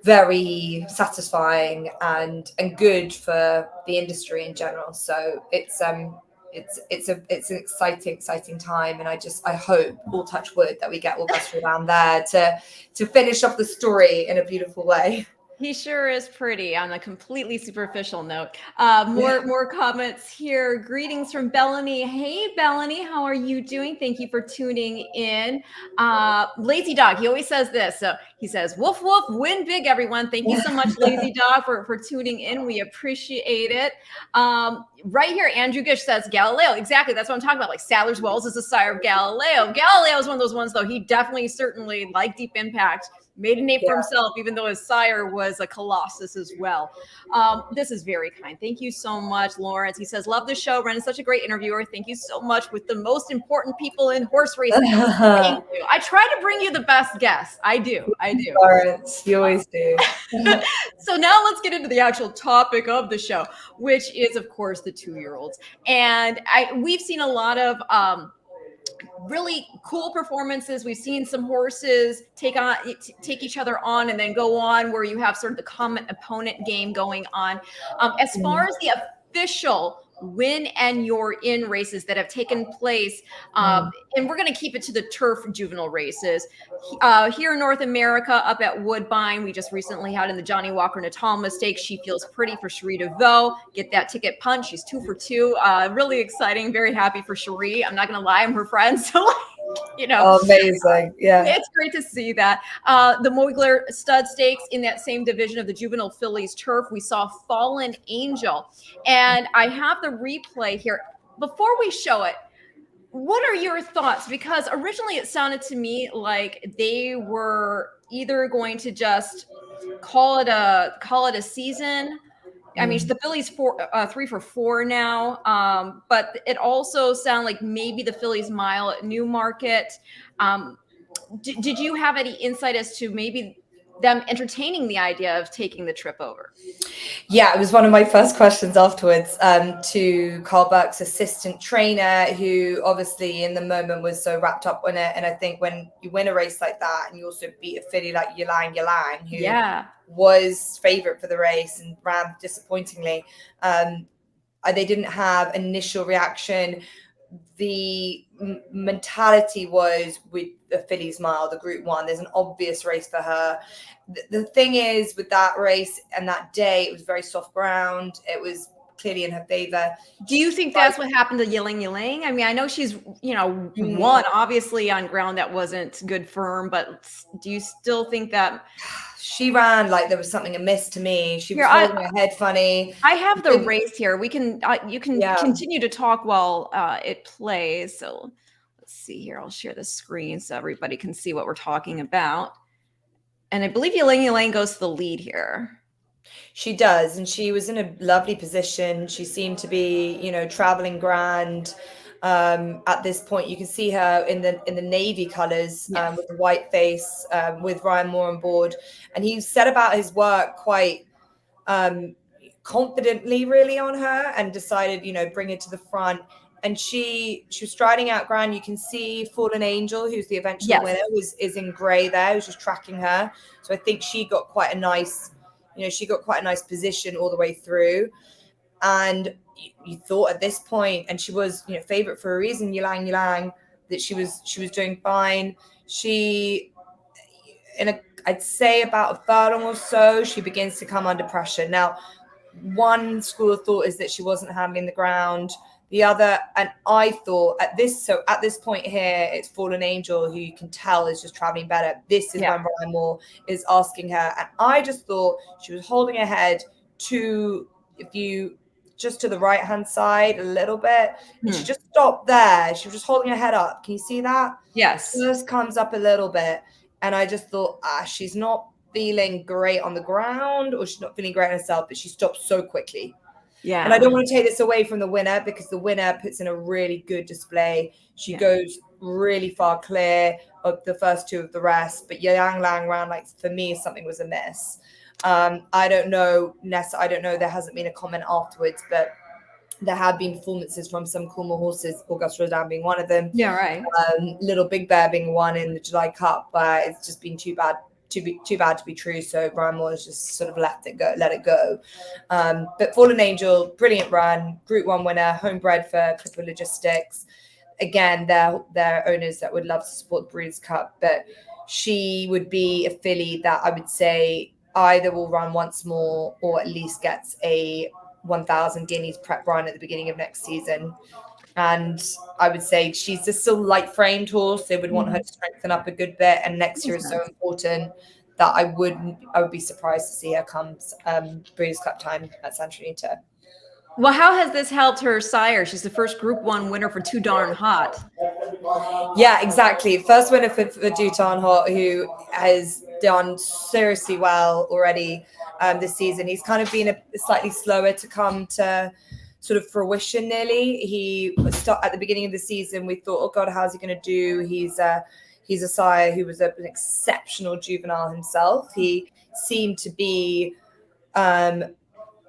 [SPEAKER 2] very satisfying and good for the industry in general. So it's an exciting time, and I hope, all touch wood, that we get Auguste Rodin there to finish off the story in a beautiful way.
[SPEAKER 1] He sure is pretty, on a completely superficial note. More comments here. Greetings from Bellany. Hey, Bellany, how are you doing? Thank you for tuning in. Lazy Dog, he always says this. So he says, woof, woof, win big, everyone. Thank you so much, Lazy Dog, for tuning in. We appreciate it. Right here, Andrew Gish says Galileo. Exactly. That's what I'm talking about. Like, Sadler's Wells is the sire of Galileo. Galileo is one of those ones, though. He definitely, certainly, like Deep Impact, made a name for himself, even though his sire was a colossus as well. This is very kind. Thank you so much, Lawrence. He says, love the show. Ren is such a great interviewer. Thank you so much, with the most important people in horse racing. Thank you. I try to bring you the best guests. I do.
[SPEAKER 2] Lawrence, you always do.
[SPEAKER 1] So now let's get into the actual topic of the show, which is, of course, the 2-year-olds. And we've seen a lot of really cool performances. We've seen some horses take each other on and then go on, where you have sort of the common opponent game going on. As far as the official win and you're in races that have taken place, and we're going to keep it to the turf juvenile races here in North America, up at Woodbine. We just recently had in the Johnny Walker Natal Stakes. She Feels Pretty for Cherie DeVaux. Get that ticket punch. She's 2 for 2. Really exciting. Very happy for Cherie. I'm not going to lie, I'm her friend, so you know,
[SPEAKER 2] amazing. Yeah,
[SPEAKER 1] it's great to see that. The Moigler Stud Stakes, in that same division of the juvenile fillies turf, we saw Fallen Angel, and I have the replay here. Before we show it, what are your thoughts? Because originally it sounded to me like they were either going to just call it a season. I mean, the fillies 3 for 4 now, but it also sounded like maybe the fillies mile at Newmarket. Did you have any insight as to maybe them entertaining the idea of taking the trip over?
[SPEAKER 2] Yeah, it was one of my first questions afterwards to Carl Burke's assistant trainer, who obviously in the moment was so wrapped up in it. And I think when you win a race like that, and you also beat a filly like Ylang, who was favourite for the race and ran disappointingly, they didn't have initial reaction. The mentality was with the fillies mile, the Group 1. There's an obvious race for her. The thing is, with that race and that day, it was very soft ground. It was clearly in her favor.
[SPEAKER 1] Do you think that's what happened to Ylang? I mean, I know she's, won obviously on ground that wasn't good firm, but do you still think that
[SPEAKER 2] she ran like there was something amiss to me? She was holding her head funny.
[SPEAKER 1] I have the race here. We can, you can continue to talk while it plays. So let's see here. I'll share the screen so everybody can see what we're talking about. And I believe Ylang goes to the lead here.
[SPEAKER 2] She does, and she was in a lovely position. She seemed to be, traveling grand. At this point, you can see her in the navy colors, with the white face, with Ryan Moore on board, and he set about his work quite confidently, really, on her, and decided, bring her to the front. And she was striding out grand. You can see Fallen Angel, who's the eventual winner, is in grey there. Who's just tracking her. So I think she got quite a nice. She got quite a nice position all the way through. And you thought at this point, and she was, favorite for a reason, Ylang, that she was doing fine. She, I'd say about a furlong or so, she begins to come under pressure. Now, one school of thought is that she wasn't handling the ground. The other, and I thought at this point here, it's Fallen Angel, who you can tell is just traveling better. This is when Brian Moore is asking her, and I just thought she was holding her head just to the right hand side a little bit, and she just stopped there. She was just holding her head up. Can you see that?
[SPEAKER 1] Yes.
[SPEAKER 2] Just comes up a little bit, and I just thought, she's not feeling great on the ground, or she's not feeling great herself, but she stops so quickly.
[SPEAKER 1] Yeah.
[SPEAKER 2] And I don't want to take this away from the winner, because the winner puts in a really good display. She goes really far clear of the first two of the rest, but Yang Lang ran, like, for me, something was amiss. I don't know, Nessa, there hasn't been a comment afterwards, but there have been performances from some Coolmore horses, Auguste Rodin being one of them.
[SPEAKER 1] Yeah, right.
[SPEAKER 2] Little Big Bear being one in the July Cup, where it's just been too bad to be true. So Brian Moore has just sort of let it go. But Fallen Angel, brilliant run, Group 1 winner, homebred for Clipper Logistics. Again, they're owners that would love to support the Breeders' Cup, but she would be a filly that I would say either will run once more or at least gets a 1,000 guineas prep run at the beginning of next season. And I would say she's a still light framed horse. They would want her to strengthen up a good bit. And next year is so important that I would be surprised to see her come Breeders' Cup time at Santa Anita.
[SPEAKER 1] Well, how has this helped her sire? She's the first Group 1 winner for Too Darn Hot.
[SPEAKER 2] Yeah, exactly. First winner for Too Darn Hot, who has done seriously well already this season. He's kind of been a slightly slower to come to sort of fruition nearly. He at the beginning of the season, we thought, oh God, how's he going to do? He's a sire who was an exceptional juvenile himself. He seemed to be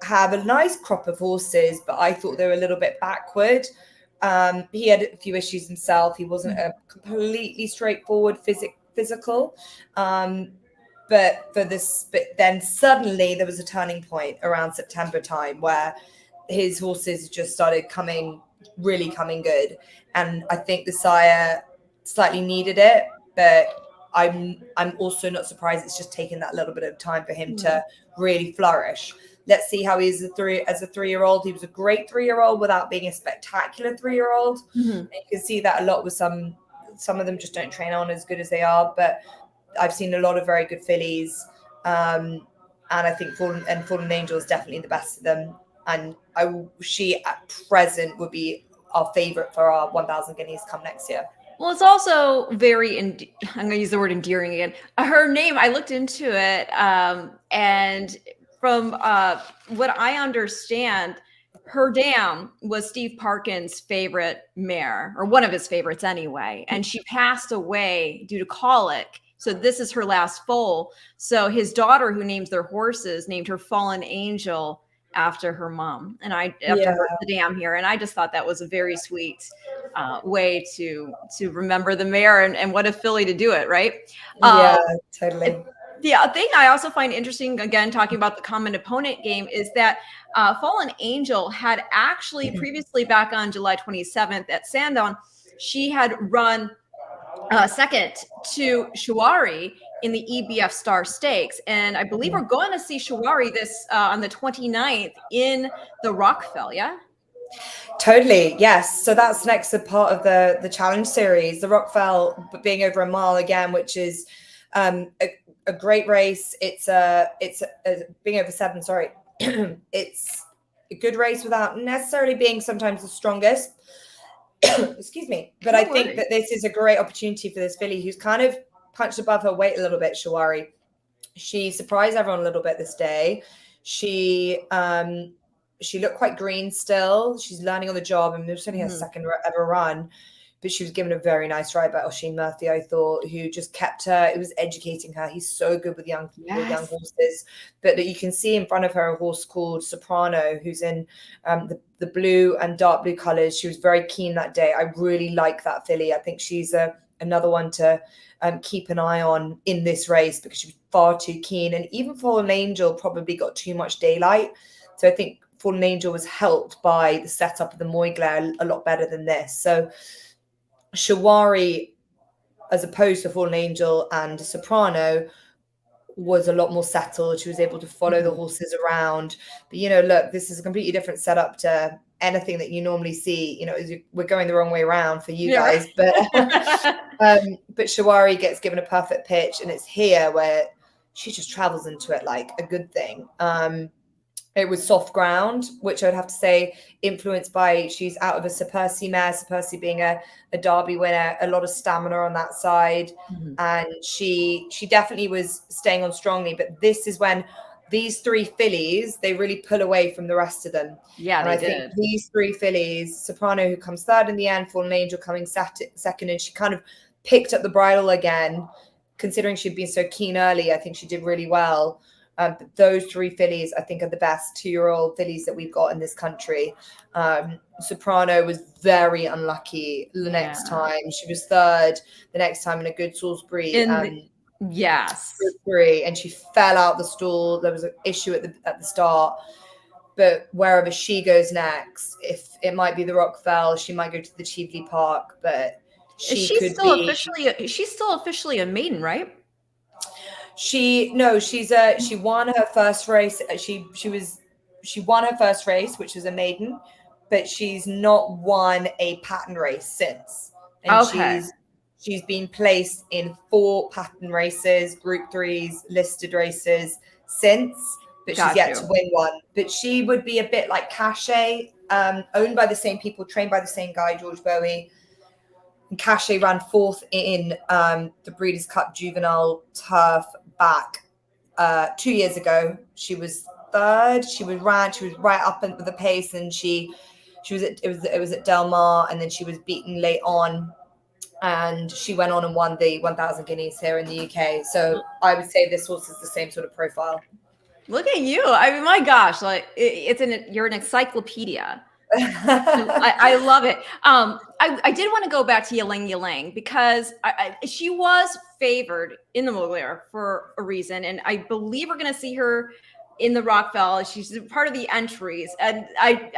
[SPEAKER 2] have a nice crop of horses, but I thought they were a little bit backward. He had a few issues himself. He wasn't a completely straightforward physical. But then suddenly there was a turning point around September time where his horses just started really coming good. And I think the sire slightly needed it, but I'm also not surprised it's just taken that little bit of time for him to really flourish. Let's see how he is as a 3-year-old. He was a great 3-year-old without being a spectacular 3-year-old. You can see that a lot with some of them just don't train on as good as they are, but I've seen a lot of very good fillies. And I think Fallen Angel is definitely the best of them. And she at present would be our favorite for our 1,000 guineas come next year.
[SPEAKER 1] Well, it's also very, I'm going to use the word endearing again. Her name, I looked into it, and from what I understand, her dam was Steve Parkin's favorite mare, or one of his favorites anyway, and she passed away due to colic. So this is her last foal. So his daughter, who names their horses, named her Fallen Angel after her mom, and after the dam here. And I just thought that was a very sweet way to remember the mare, and what a filly to do it, right?
[SPEAKER 2] Totally.
[SPEAKER 1] The thing I also find interesting, again, talking about the common opponent game, is that Fallen Angel had actually previously, back on July 27th at Sandown, she had run second to Shawari in the EBF Star Stakes. And I believe we're going to see Shawari this on the 29th in the Rockfel, yeah?
[SPEAKER 2] Totally, yes. So that's next part of the challenge series, the Rockfel being over a mile again, which is a great race. It's being over 7. Sorry, it's a good race without necessarily being sometimes the strongest. Excuse me, but I think that this is a great opportunity for this filly who's kind of punched above her weight a little bit. Shawari, she surprised everyone a little bit this day. She looked quite green still. She's learning on the job, and it was only her second ever run. But she was given a very nice ride by Oisin Murphy, I thought, who just kept her. It was educating her. He's so good with young horses. But that you can see in front of her a horse called Soprano, who's in the blue and dark blue colours. She was very keen that day. I really like that filly. I think she's another one to keep an eye on in this race, because she was far too keen. And even Fallen Angel probably got too much daylight. So I think Fallen Angel was helped by the setup of the Moigla a lot better than this. So Shawari, as opposed to Fallen Angel and Soprano, was a lot more settled. She was able to follow the horses around. But, look, this is a completely different setup to anything that you normally see. We're going the wrong way around for you guys.
[SPEAKER 1] Right.
[SPEAKER 2] But Shawari gets given a perfect pitch, and it's here where she just travels into it like a good thing. It was soft ground, which I would have to say influenced by, she's out of a Sir Percy mare, Sir Percy being a Derby winner, a lot of stamina on that side. And she definitely was staying on strongly. But this is when these three fillies, they really pull away from the rest of them.
[SPEAKER 1] Yeah,
[SPEAKER 2] and I think these three fillies, Soprano, who comes third in the end, Fallen Angel coming second, and she kind of picked up the bridle again. Considering she'd been so keen early, I think she did really well. But those three fillies, I think, are the best 2-year-old fillies that we've got in this country. Soprano was very unlucky the next time. She was third the next time in a good Salisbury.
[SPEAKER 1] Yes.
[SPEAKER 2] Salisbury, and she fell out the stall. There was an issue at the start. But wherever she goes next, if it might be the Rockfel, she might go to the Cheveley Park, but she's still
[SPEAKER 1] officially a maiden, right?
[SPEAKER 2] She won her first race. She won her first race, which was a maiden, but she's not won a pattern race since. And she's been placed in 4 pattern races, Group 3s, listed races since, but she's yet to win one. But she would be a bit like Cachet, owned by the same people, trained by the same guy, George Bowie. And Cachet ran 4th in the Breeders' Cup Juvenile Turf back 2 years ago. She was 3rd. She was right up with the pace, and it was at Del Mar, and then she was beaten late on, and she went on and won the 1,000 guineas here in the UK. So I would say this horse is the same sort of profile.
[SPEAKER 1] Look at you! I mean, my gosh, like you're an encyclopedia. I love it. I did want to go back to Ylang because she was favored in the Moglier for a reason, and I believe we're going to see her in the Rockfel. She's part of the entries, and I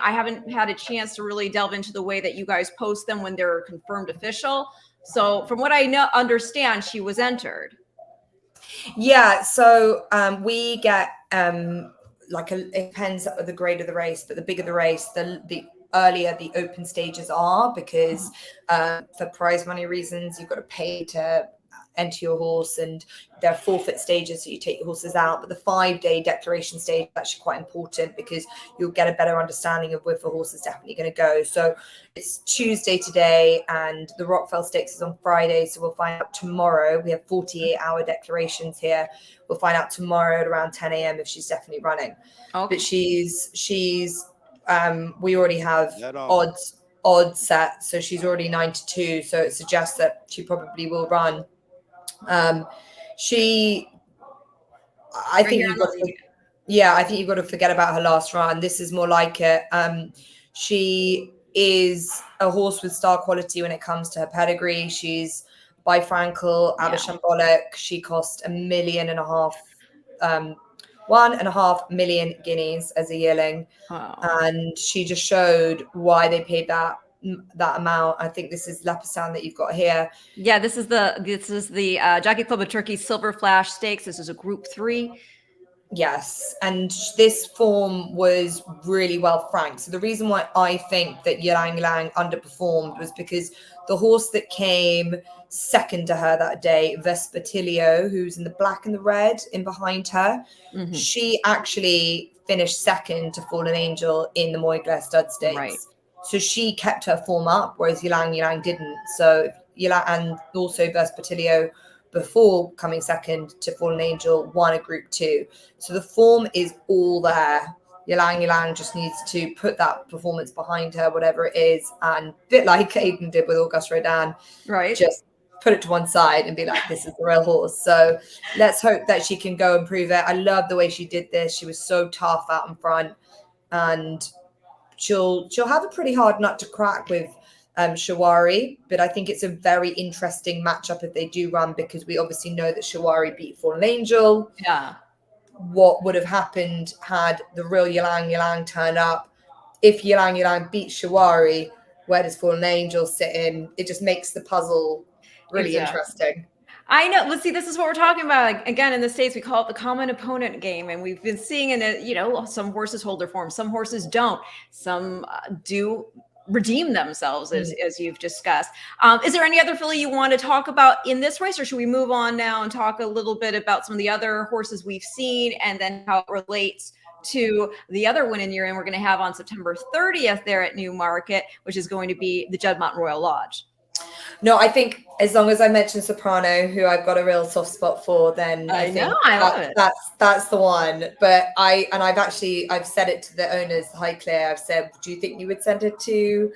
[SPEAKER 1] haven't had a chance to really delve into the way that you guys post them when they're confirmed official. So from what I understand, she was entered.
[SPEAKER 2] Yeah, so we get it depends on the grade of the race, but the bigger the race, the earlier the open stages are, because for prize money reasons, you've got to pay to enter your horse, and there are forfeit stages, so you take your horses out. But the 5-day declaration stage is actually quite important because you'll get a better understanding of where the horse is definitely going to go. So it's Tuesday today, and the Rockfel Stakes is on Friday, so we'll find out tomorrow. We have 48-hour declarations here. We'll find out tomorrow at around 10 a.m. if she's definitely running. Okay. But she's we already have odds set, so she's already 9-2, so it suggests that she probably will run. I think you've got to forget about her last run. This is more like it. She is a horse with star quality when it comes to her pedigree. She's by Frankel, Abishambolic. She cost $1.5 million, 1.5 million guineas as a yearling. Wow. And she just showed why they paid that amount. I think this is Leopardstown that you've got here. Yeah,
[SPEAKER 1] this is the Jockey Club of Turkey Silver Flash Stakes. This is a Group 3.
[SPEAKER 2] Yes, and this form was really well franked. So the reason why I think that Ylang Ylang underperformed was because the horse that came second to her that day, Vespertilio, who's in the black and the red in behind her, she actually finished second to Fallen Angel in the Moygler Stud Stakes. Right. So she kept her form up, whereas Ylang Ylang didn't. So and also Vespertilio, before coming second to Fallen Angel, won a Group 2. So the form is all there. Ylang Ylang just needs to put that performance behind her, whatever it is, and a bit like Aiden did with Auguste Rodin, right? Just put it to one side and be like, this is the real horse. So let's hope that she can go and prove it. I love the way she did this. She was so tough out in front, and she'll have a pretty hard nut to crack with Shawari, but I think it's a very interesting matchup if they do run, because we obviously know that Shawari beat Fallen Angel.
[SPEAKER 1] Yeah.
[SPEAKER 2] what would have happened had the real Ylang turn up. If Ylang beats Shawari, where does Fallen Angel sit in? It just makes the puzzle really interesting.
[SPEAKER 1] I know. Let's see. This is what we're talking about. Like, again, in the States, we call it the common opponent game, and we've been seeing in it. Some horses hold their form, some horses don't. Some do redeem themselves, as you've discussed. Is there any other filly you want to talk about in this race, or should we move on now and talk a little bit about some of the other horses we've seen, and then how it relates to the other win in year, and we're going to have on September 30th there at Newmarket, which is going to be the Juddmonte Royal Lodge.
[SPEAKER 2] No, I think as long as I mention Soprano, who I've got a real soft spot for, then I think
[SPEAKER 1] love it.
[SPEAKER 2] That's the one. But I've said it to the owners, Highclere. I've said, do you think you would send it to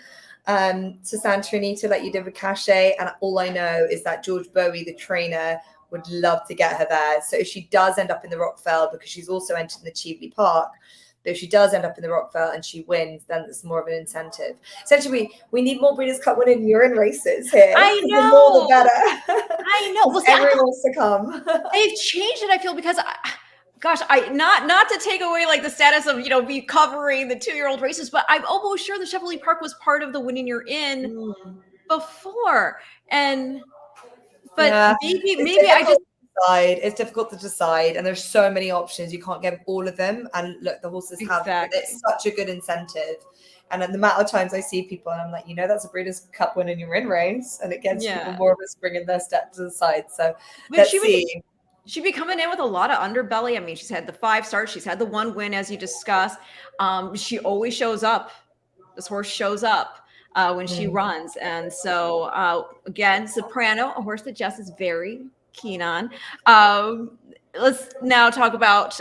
[SPEAKER 2] Santa Anita like you did with Cachet? And all I know is that George Bowie, the trainer, would love to get her there. So if she does end up in the Rockfel, because she's also entered in the Cheveley Park, but if she does end up in the Rockfel and she wins, then it's more of an incentive. Essentially, we need more Breeders' Cup winning urine races here.
[SPEAKER 1] I know.
[SPEAKER 2] The more the better.
[SPEAKER 1] I know. Well,
[SPEAKER 2] everyone wants to come.
[SPEAKER 1] They've changed it, I feel, because not to take away like the status of me covering the 2-year-old races, but I'm almost sure the Cheveley Park was part of the Winning You're In before, but maybe I just.
[SPEAKER 2] It's difficult to decide, and there's so many options. You can't get all of them. And look, the horses have it's such a good incentive. And the amount of times I see people, and I'm like, that's a Breeders' Cup winning your in race, and it gets people more of us bringing their step to the side. So let's see.
[SPEAKER 1] She'd be coming in with a lot of underbelly. I mean, she's had the 5 starts, she's had the 1 win, as you discussed. She always shows up. This horse shows up when she runs, and so again, Soprano, a horse that Jess is very keen on. Let's now talk about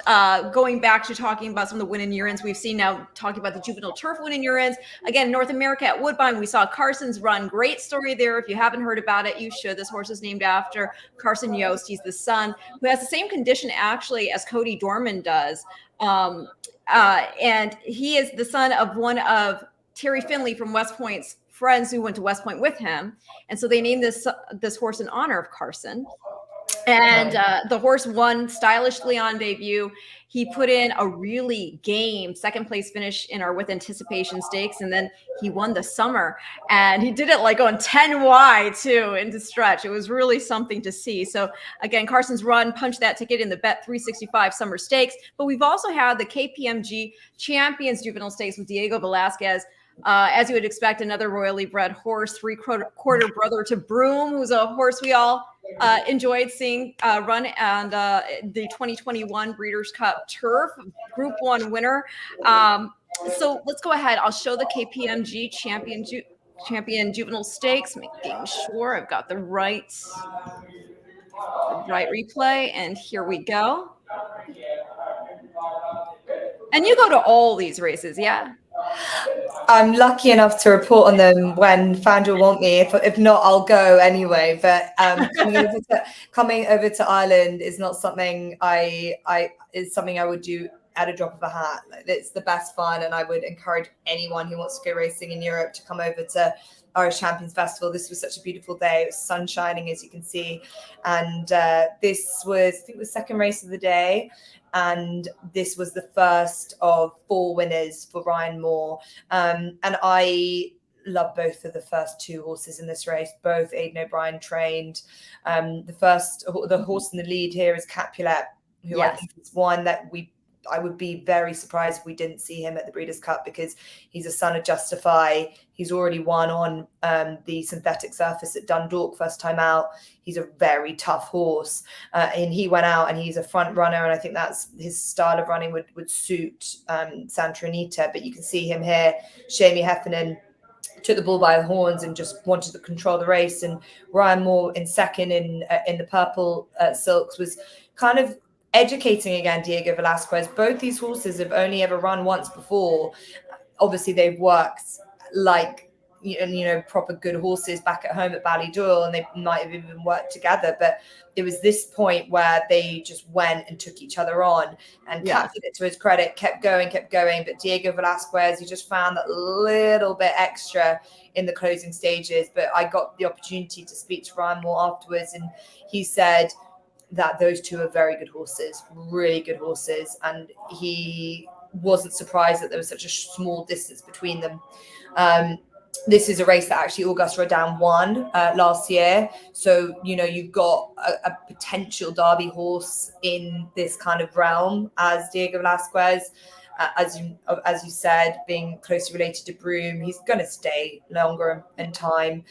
[SPEAKER 1] going back to talking about some of the win in year-ins we've seen now, talking about the juvenile turf win in year-ins. Again, North America at Woodbine, we saw Carson's run. Great story there. If you haven't heard about it, you should. This horse is named after Carson Yost. He's the son who has the same condition actually as Cody Dorman does. And he is the son of one of Terry Finley from West Point's friends who went to West Point with him. And so they named this horse in honor of Carson. And the horse won stylishly on debut. He put in a really game 2nd place finish in our With Anticipation Stakes, and then he won the summer. And he did it like on 10 wide too into stretch. It was really something to see. So again, Carson's run punched that ticket in the Bet 365 Summer Stakes. But we've also had the KPMG Champions Juvenile Stakes with Diego Velasquez. As you would expect, another royally bred horse, 3/4 brother to Broom, who's a horse we all enjoyed seeing run on the 2021 Breeders' Cup Turf Group 1 winner. So let's go ahead. I'll show the KPMG Champion Juvenile Stakes, making sure I've got the right replay. And here we go. And you go to all these races, yeah?
[SPEAKER 2] I'm lucky enough to report on them when FanDuel want me. If not, I'll go anyway. But coming over to Ireland is not something I would do at a drop of a hat. It's the best fun, and I would encourage anyone who wants to go racing in Europe to come over to Irish Champions Festival. This was such a beautiful day. It was sun shining, as you can see, and this was, I think, the 2nd race of the day. And this was the first of 4 winners for Ryan Moore. And I love both of the first 2 horses in this race, both Aidan O'Brien trained. The horse in the lead here is Capulet, who I think is one that I would be very surprised if we didn't see him at the Breeders' Cup, because he's a son of Justify. He's already won on the synthetic surface at Dundalk first time out. He's a very tough horse. And he went out and he's a front runner. And I think that's his style of running would suit Santa Anita. But you can see him here. Shamie Heffernan took the bull by the horns and just wanted to control the race. And Ryan Moore in 2nd in the purple silks was kind of educating again Diego Velasquez. Both these horses have only ever run once before. Obviously, they've worked like proper good horses back at home at Ballydoyle, and they might have even worked together. But it was this point where they just went and took each other on, and Cap did it to his credit, kept going. But Diego Velasquez, he just found that little bit extra in the closing stages. But I got the opportunity to speak to Ryan Moore afterwards, and he said that those two are very good horses, really good horses, and he wasn't surprised that there was such a small distance between them. This is a race that actually Auguste Rodin won last year. So, you've got a potential Derby horse in this kind of realm as Diego Velasquez. As you said, being closely related to Broome, he's going to stay longer in time.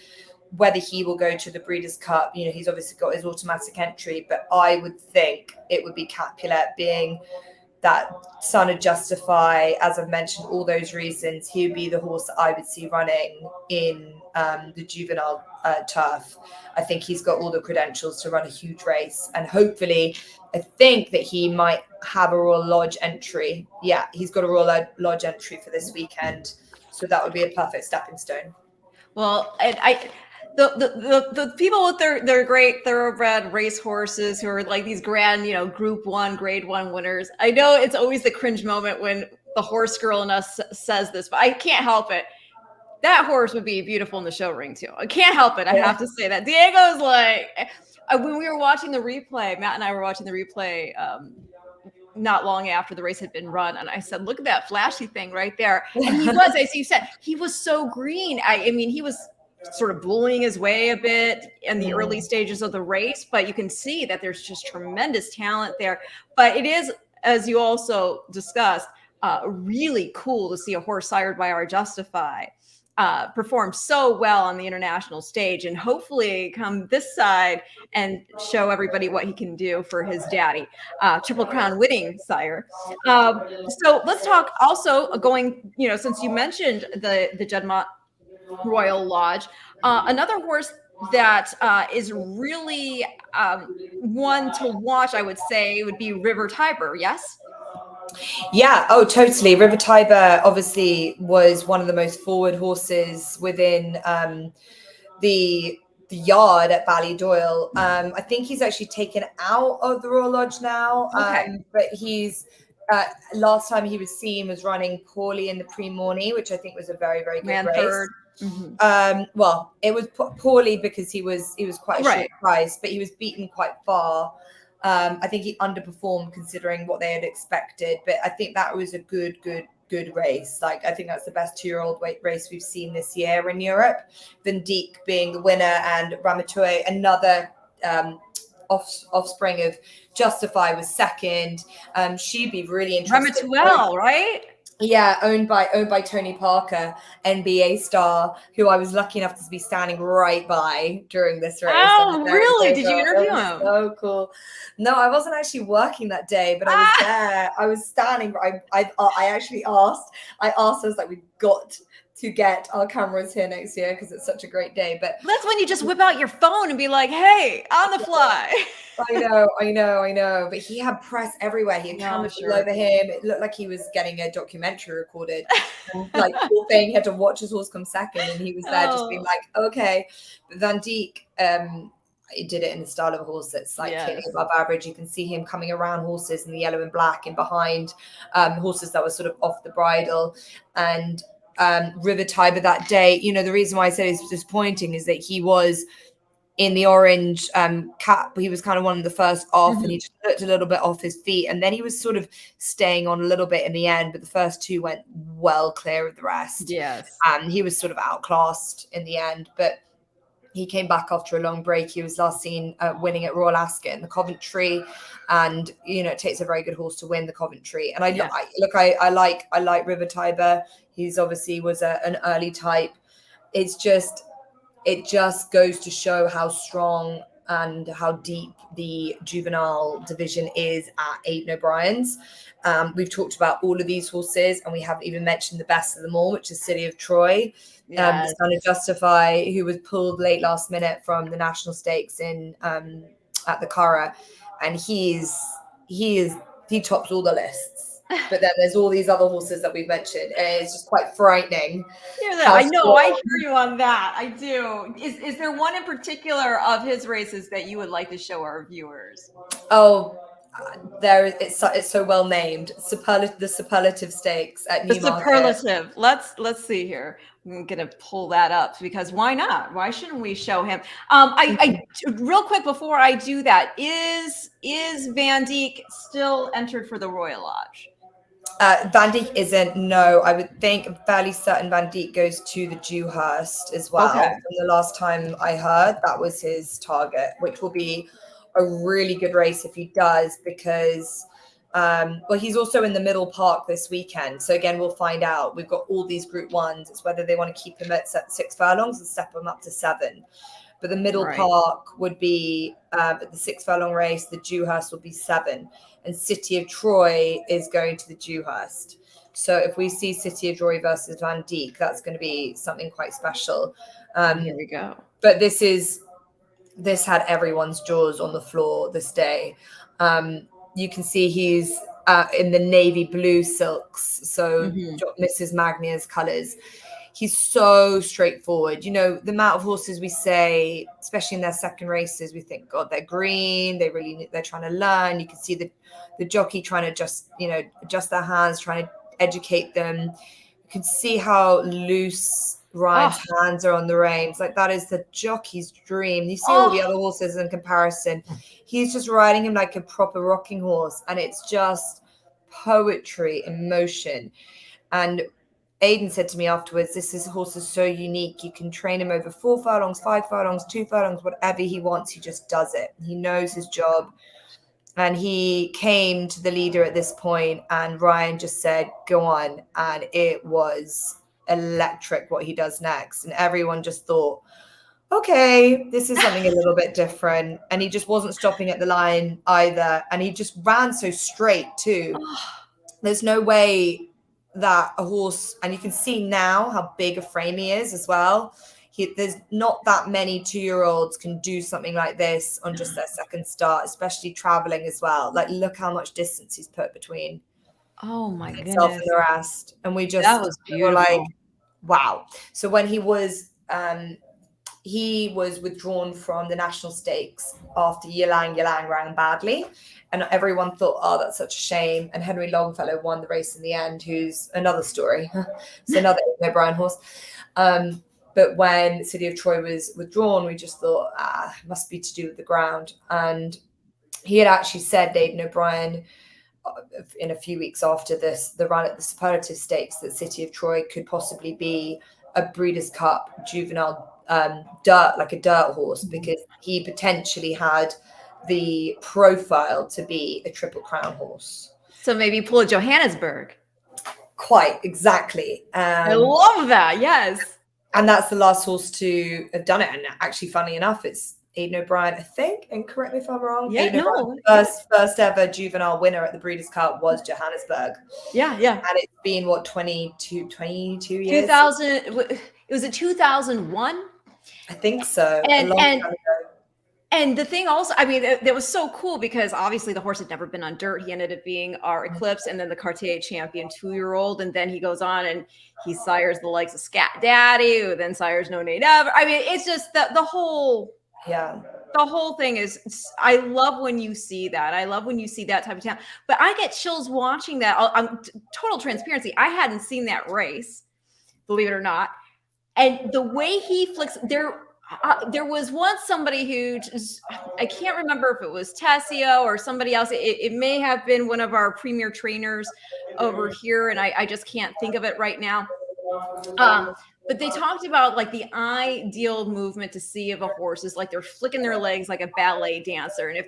[SPEAKER 2] Whether he will go to the Breeders' Cup, he's obviously got his automatic entry, but I would think it would be Capulet, being that son of Justify, as I've mentioned, all those reasons. He would be the horse that I would see running in the juvenile turf. I think he's got all the credentials to run a huge race, and hopefully, I think that he might have a Royal Lodge entry. Yeah, he's got a Royal Lodge entry for this weekend, so that would be a perfect stepping stone.
[SPEAKER 1] Well, and the people with their great thoroughbred race horses who are like these grand, Group 1, Grade 1 winners. I know it's always the cringe moment when the horse girl in us says this, but I can't help it. That horse would be beautiful in the show ring too. I can't help it. I have to say that. Diego's like, when we were watching the replay, Matt and I were watching the replay not long after the race had been run, and I said, look at that flashy thing right there. And he was, as you said, he was so green. I mean, he was sort of bullying his way a bit in the early stages of the race, but you can see that there's just tremendous talent there. But it is, as you also discussed, really cool to see a horse sired by our Justify perform so well on the international stage, and hopefully come this side and show everybody what he can do for his daddy, Triple Crown winning sire. So let's talk also going, since you mentioned the Juddmonte Royal Lodge, another horse that is really one to watch, I would say, would be River Tiber. Yes.
[SPEAKER 2] Yeah, oh, totally. River Tiber obviously was one of the most forward horses within the yard at Ballydoyle. I think he's actually taken out of the Royal Lodge now.
[SPEAKER 1] Okay.
[SPEAKER 2] But he's last time he was seen was running poorly in the Prix-Morny, which I think was a very, very good race.
[SPEAKER 1] Third. Mm-hmm.
[SPEAKER 2] Well, it was poorly because he was quite a short
[SPEAKER 1] Right.
[SPEAKER 2] price, but he was beaten quite far. I think he underperformed considering what they had expected, but I think that was a good race. Like, I think that's the best 2-year-old weight race we've seen this year in Europe. Vendique being the winner, and Ramatouille, another offspring of Justify, was second. She'd be really interesting.
[SPEAKER 1] Ramatouille, right?
[SPEAKER 2] Yeah, owned by Tony Parker, NBA star, who I was lucky enough to be standing right by during this race.
[SPEAKER 1] Oh, really? Did you interview him?
[SPEAKER 2] So cool. No, I wasn't actually working that day, but I was there. I was standing. I actually asked. I was like, we've got to get our cameras here next year because it's such a great day. But
[SPEAKER 1] that's when you just whip out your phone and be like, hey, on the fly.
[SPEAKER 2] I know. But he had press everywhere. He had cameras all over him. It looked like he was getting a documentary recorded. And, like, poor thing, he had to watch his horse come second, and he was there just being like, okay. But Vendique, he did it in the style of a horse that's like clearly above average. You can see him coming around horses in the yellow and black and behind horses that were sort of off the bridle. And River Tiber that day, the reason why I said it's disappointing is that he was in the orange cap. He was kind of one of the first off, and he just looked a little bit off his feet, and then he was sort of staying on a little bit in the end, but the first two went well clear of the rest.
[SPEAKER 1] Yes.
[SPEAKER 2] He was sort of outclassed in the end, but he came back after a long break. He was last seen winning at Royal Ascot in the Coventry, and it takes a very good horse to win the Coventry. And I like River Tiber. He's obviously was an early type. It just goes to show how strong and how deep the juvenile division is at Aidan O'Brien's. We've talked about all of these horses, and we haven't even mentioned the best of them all, which is City of Troy. The son of Justify, who was pulled late last minute from the national stakes in at the Curragh, and he tops all the lists. But then there's all these other horses that we've mentioned, and it's just quite frightening.
[SPEAKER 1] I know. I hear you on that. I do. Is there one in particular of his races that you would like to show our viewers?
[SPEAKER 2] Oh, it's so well named. The superlative stakes at
[SPEAKER 1] The
[SPEAKER 2] Newmarket.
[SPEAKER 1] superlative. Let's see here. I'm gonna pull that up because why not? Why shouldn't we show him? I real quick before I do that, is Van Dijk still entered for the Royal Lodge?
[SPEAKER 2] Van Dijk isn't. No, I would think I'm fairly certain Van Dijk goes to the Dewhurst as well.
[SPEAKER 1] Okay.
[SPEAKER 2] From the last time I heard, that was his target, which will be a really good race if he does, because well, he's also in the Middle Park this weekend. So again, we'll find out. We've got all these Group 1s. It's whether they want to keep him at 6 furlongs and step him up to 7. But the Middle Park would be at the 6 furlong race. The Dewhurst will be 7. And City of Troy is going to the Dewhurst. So if we see City of Troy versus Van Dijk, that's going to be something quite special.
[SPEAKER 1] Here we go.
[SPEAKER 2] But this had everyone's jaws on the floor this day. You can see he's in the navy blue silks, so Mrs. Magnia's colours. He's so straightforward. You know, the amount of horses we say, especially in their second races, we think, God, they're green. They're trying to learn. You can see the jockey trying to adjust their hands, trying to educate them. You can see how loose Ryan's hands are on the reins. Like, that is the jockey's dream. You see all the other horses in comparison. He's just riding him like a proper rocking horse, and it's just poetry in motion. And Aidan said to me afterwards, this horse is so unique. You can train him over 4 furlongs, 5 furlongs, 2 furlongs, whatever he wants. He just does it. He knows his job. And he came to the leader at this point, and Ryan just said, go on. And it was electric what he does next. And everyone just thought, okay, this is something a little bit different. And he just wasn't stopping at the line either. And he just ran so straight too. There's no way that a horse, and you can see now how big a frame he is as well. There's not that many 2-year-olds can do something like this on just their second start, especially traveling as well. Like, look how much distance he's put between himself and the rest. And we just
[SPEAKER 1] that was beautiful.
[SPEAKER 2] were like, wow. So when he was withdrawn from the national stakes after Ylang ran badly, and everyone thought, oh, that's such a shame. And Henry Longfellow won the race in the end, who's another story. It's another O'Brien horse. But when City of Troy was withdrawn, we just thought, it must be to do with the ground. And he had actually said, Aidan O'Brien, in a few weeks after the run at the Superlative Stakes, that City of Troy could possibly be a Breeders' Cup juvenile dirt horse, because he potentially had the profile to be a Triple Crown horse.
[SPEAKER 1] So maybe pull a Johannesburg.
[SPEAKER 2] Quite exactly.
[SPEAKER 1] I love that. Yes.
[SPEAKER 2] And that's the last horse to have done it. And actually, funnily enough, it's Aidan O'Brien, I think, and correct me if I'm wrong.
[SPEAKER 1] Yeah,
[SPEAKER 2] first ever juvenile winner at the Breeders' Cup was Johannesburg.
[SPEAKER 1] Yeah.
[SPEAKER 2] And it's been, what, 22 years?
[SPEAKER 1] 2000, was it 2001?
[SPEAKER 2] I think so.
[SPEAKER 1] And the thing also, I mean, that was so cool because obviously the horse had never been on dirt. He ended up being our Eclipse and then the Cartier champion 2-year-old. And then he goes on and he sires the likes of Scat Daddy, who then sires No Name Ever. I mean, it's just the whole thing is, I love when you see that. I love when you see that type of talent. But I get chills watching that. Total transparency. I hadn't seen that race, believe it or not. And the way he flicks, there was once somebody who I can't remember if it was Tessio or somebody else. It may have been one of our premier trainers over here, and I just can't think of it right now. But they talked about like the ideal movement to see of a horse is like they're flicking their legs like a ballet dancer. And if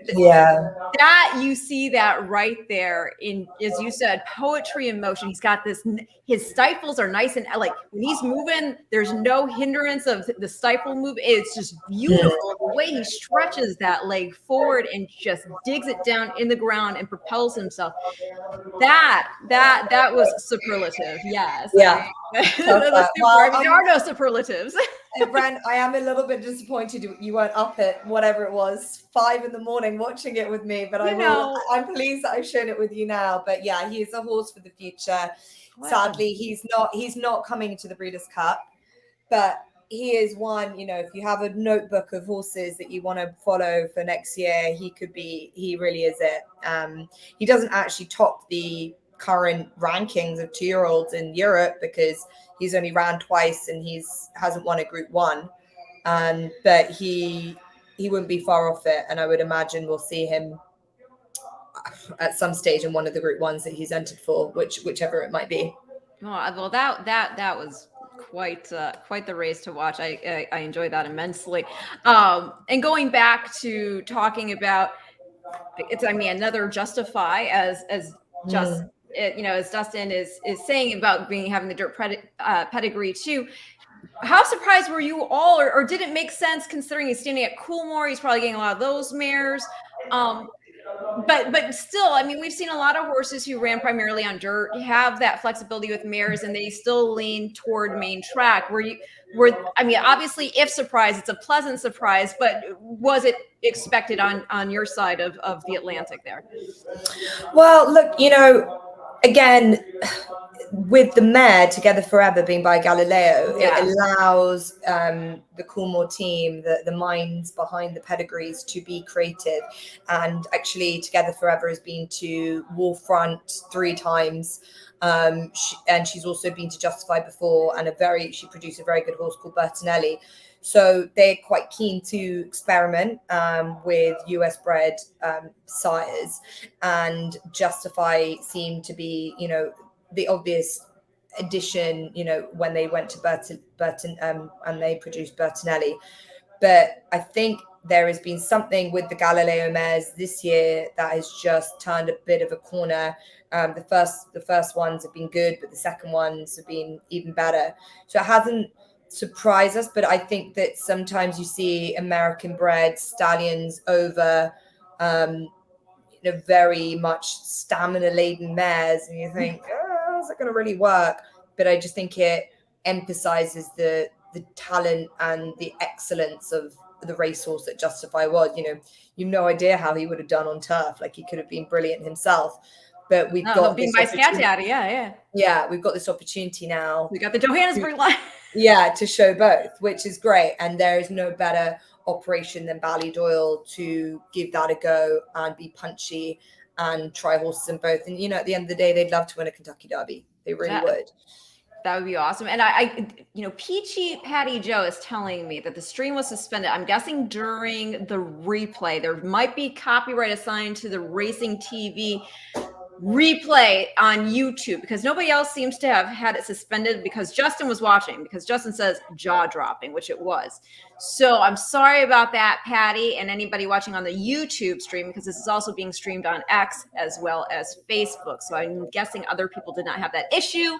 [SPEAKER 1] that you see that right there in, as you said, poetry in motion. He's got this, his stifles are nice and like when he's moving, there's no hindrance of the stifle move. It's just beautiful the way he stretches that leg forward and just digs it down in the ground and propels himself. That was superlative. Yes.
[SPEAKER 2] Yeah.
[SPEAKER 1] There are no superlatives.
[SPEAKER 2] Brand, I am a little bit disappointed you weren't up at whatever it was 5 a.m. watching it with me, but I'm pleased that I've shown it with you now. But yeah, he is a horse for the future. Wow. Sadly, he's not coming to the Breeders' Cup, but he is one, if you have a notebook of horses that you want to follow for next year, he really is it. He doesn't actually top the current rankings of 2-year-olds in Europe because he's only ran twice and hasn't won a Group 1. But he wouldn't be far off it, and I would imagine we'll see him at some stage in one of the Group 1s that he's entered for, whichever it might be.
[SPEAKER 1] Well, that was quite the race to watch. I enjoyed that immensely. And going back to talking about another Justify as just as Dustin is saying about having the dirt pedigree too. How surprised were you all, or did it make sense considering he's standing at Coolmore? He's probably getting a lot of those mares. But still, we've seen a lot of horses who ran primarily on dirt have that flexibility with mares, and they still lean toward main track. Obviously, if surprised, it's a pleasant surprise, but was it expected on your side of the Atlantic there?
[SPEAKER 2] Well, look, again, with the mare Together Forever being by Galileo, it allows the Coolmore team, the minds behind the pedigrees, to be creative. And actually, Together Forever has been to Wallfront 3 times. And she's also been to Justify before, and she produced a very good horse called Bertinelli. So they're quite keen to experiment with US bred sires, and Justify seemed to be, the obvious addition, when they went to Burton and they produced Bertinelli. But I think there has been something with the Galileo mares this year that has just turned a bit of a corner. The first ones have been good, but the second ones have been even better. So it hasn't surprised us, but I think that sometimes you see American bred stallions over very much stamina laden mares, and you think, is it going to really work? But I just think it emphasizes the talent and the excellence of the racehorse that Justify was. You've no idea how he would have done on turf. Like, he could have been brilliant himself. But we've got
[SPEAKER 1] being by Scat Daddy,
[SPEAKER 2] yeah, we've got this opportunity now.
[SPEAKER 1] We got the Johannesburg line.
[SPEAKER 2] To show both, which is great. And there is no better operation than Ballydoyle to give that a go and be punchy and try horses in both. And at the end of the day, they'd love to win a Kentucky Derby. They really would.
[SPEAKER 1] That would be awesome. And I Peachy Patty Joe is telling me that the stream was suspended. I'm guessing during the replay. There might be copyright assigned to the Racing TV replay on YouTube, because nobody else seems to have had it suspended, because Justin was watching, because Justin says jaw dropping, which it was. So I'm sorry about that, Patty, and anybody watching on the YouTube stream, because this is also being streamed on X as well as Facebook. So I'm guessing other people did not have that issue,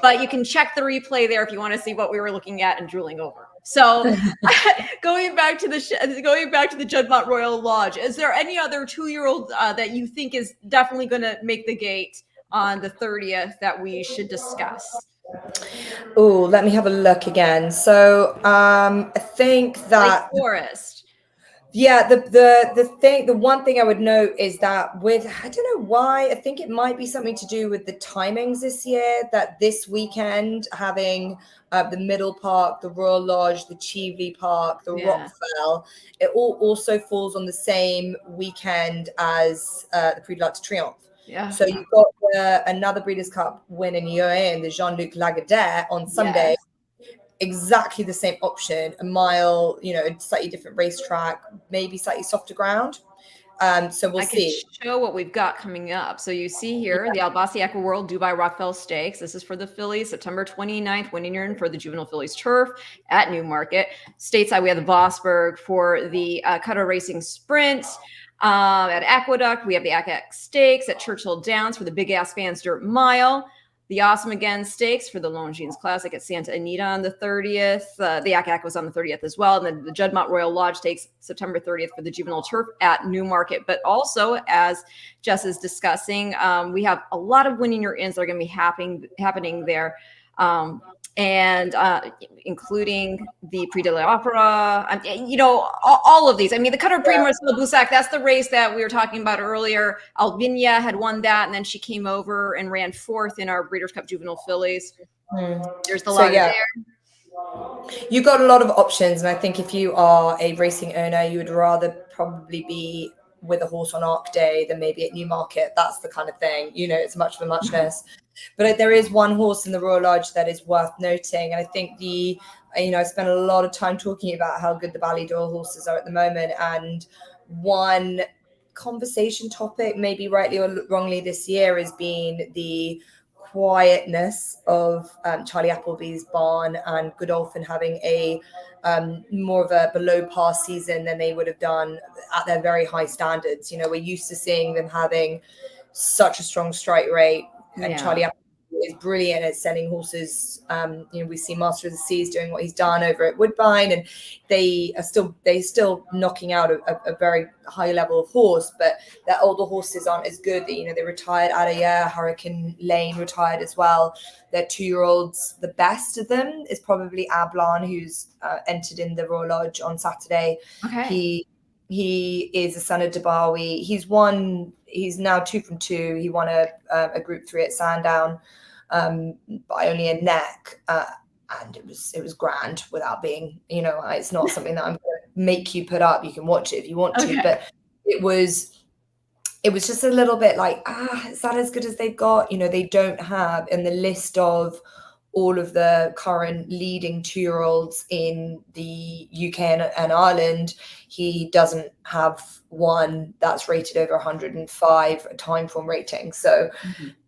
[SPEAKER 1] but you can check the replay there if you want to see what we were looking at and drooling over. So going back to the Juddmonte Royal Lodge, is there any other 2-year-old that you think is definitely going to make the gate on the 30th that we should discuss?
[SPEAKER 2] Oh, let me have a look again. So I think that
[SPEAKER 1] Forest.
[SPEAKER 2] Yeah, the one thing I would note is that I don't know why, I think it might be something to do with the timings this year, that this weekend having the Middle Park, the Royal Lodge, the Cheveley Park, the Rockfel, it all also falls on the same weekend as the Prix de l'Arc de Triomphe.
[SPEAKER 1] Yeah.
[SPEAKER 2] So you've got another Breeders' Cup win in UAE, the Jean-Luc Lagardère on Sunday.
[SPEAKER 1] Yes.
[SPEAKER 2] Exactly the same option, a mile, slightly different racetrack, maybe slightly softer ground. So we'll see.
[SPEAKER 1] I can show what we've got coming up. So you see here, the Basti Equiworld Dubai Rockfel Stakes. This is for the fillies, September 29th, winning urn for the juvenile fillies turf at Newmarket. Stateside, we have the Vosburg for the Qatar Racing Sprint. At Aqueduct, we have the ACAC Stakes at Churchill Downs for the Big Ass Fans Dirt Mile. The Awesome Again Stakes for the Longines Classic at Santa Anita on the 30th. The ACAC was on the 30th as well. And then the Juddmonte Royal Lodge Stakes September 30th for the Juvenile Turf at Newmarket. But also, as Jess is discussing, we have a lot of winning your ins that are going to be happening there. Including the Prix de l'Opera, all of these. The Qatar Prix Marcel Boussac, that's the race that we were talking about earlier. Albinia had won that, and then she came over and ran 4th in our Breeders' Cup Juvenile Fillies. There's the ladder there.
[SPEAKER 2] You've got a lot of options, and I think if you are a racing owner, you would rather probably be with a horse on Arc Day than maybe at Newmarket. That's the kind of thing, it's much of a muchness. But there is one horse in the Royal Lodge that is worth noting, and I think I spent a lot of time talking about how good the Ballydoyle horses are at the moment, and one conversation topic, maybe rightly or wrongly this year, has been the quietness of Charlie Appleby's barn and Godolphin having a more of a below par season than they would have done at their very high standards. We're used to seeing them having such a strong strike rate, and Charlie Appleby is brilliant at sending horses. We see Master of the Seas doing what he's done over at Woodbine, and they're still knocking out a very high level of horse, but their older horses aren't as good. They retired Adaya, Hurricane Lane retired as well. Their 2-year-olds, the best of them is probably Ablan, who's entered in the Royal Lodge on Saturday.
[SPEAKER 1] Okay.
[SPEAKER 2] He is a son of Dabawi. He's now 2 from 2. He won a Group 3 at Sandown by only a neck. And it was grand without being, it's not something that I'm going to make you put up. You can watch it if you want to, but it was just a little bit like, is that as good as they've got? They don't have in the list of all of the current leading 2-year-olds in the UK and Ireland, he doesn't have one that's rated over 105 time form rating. So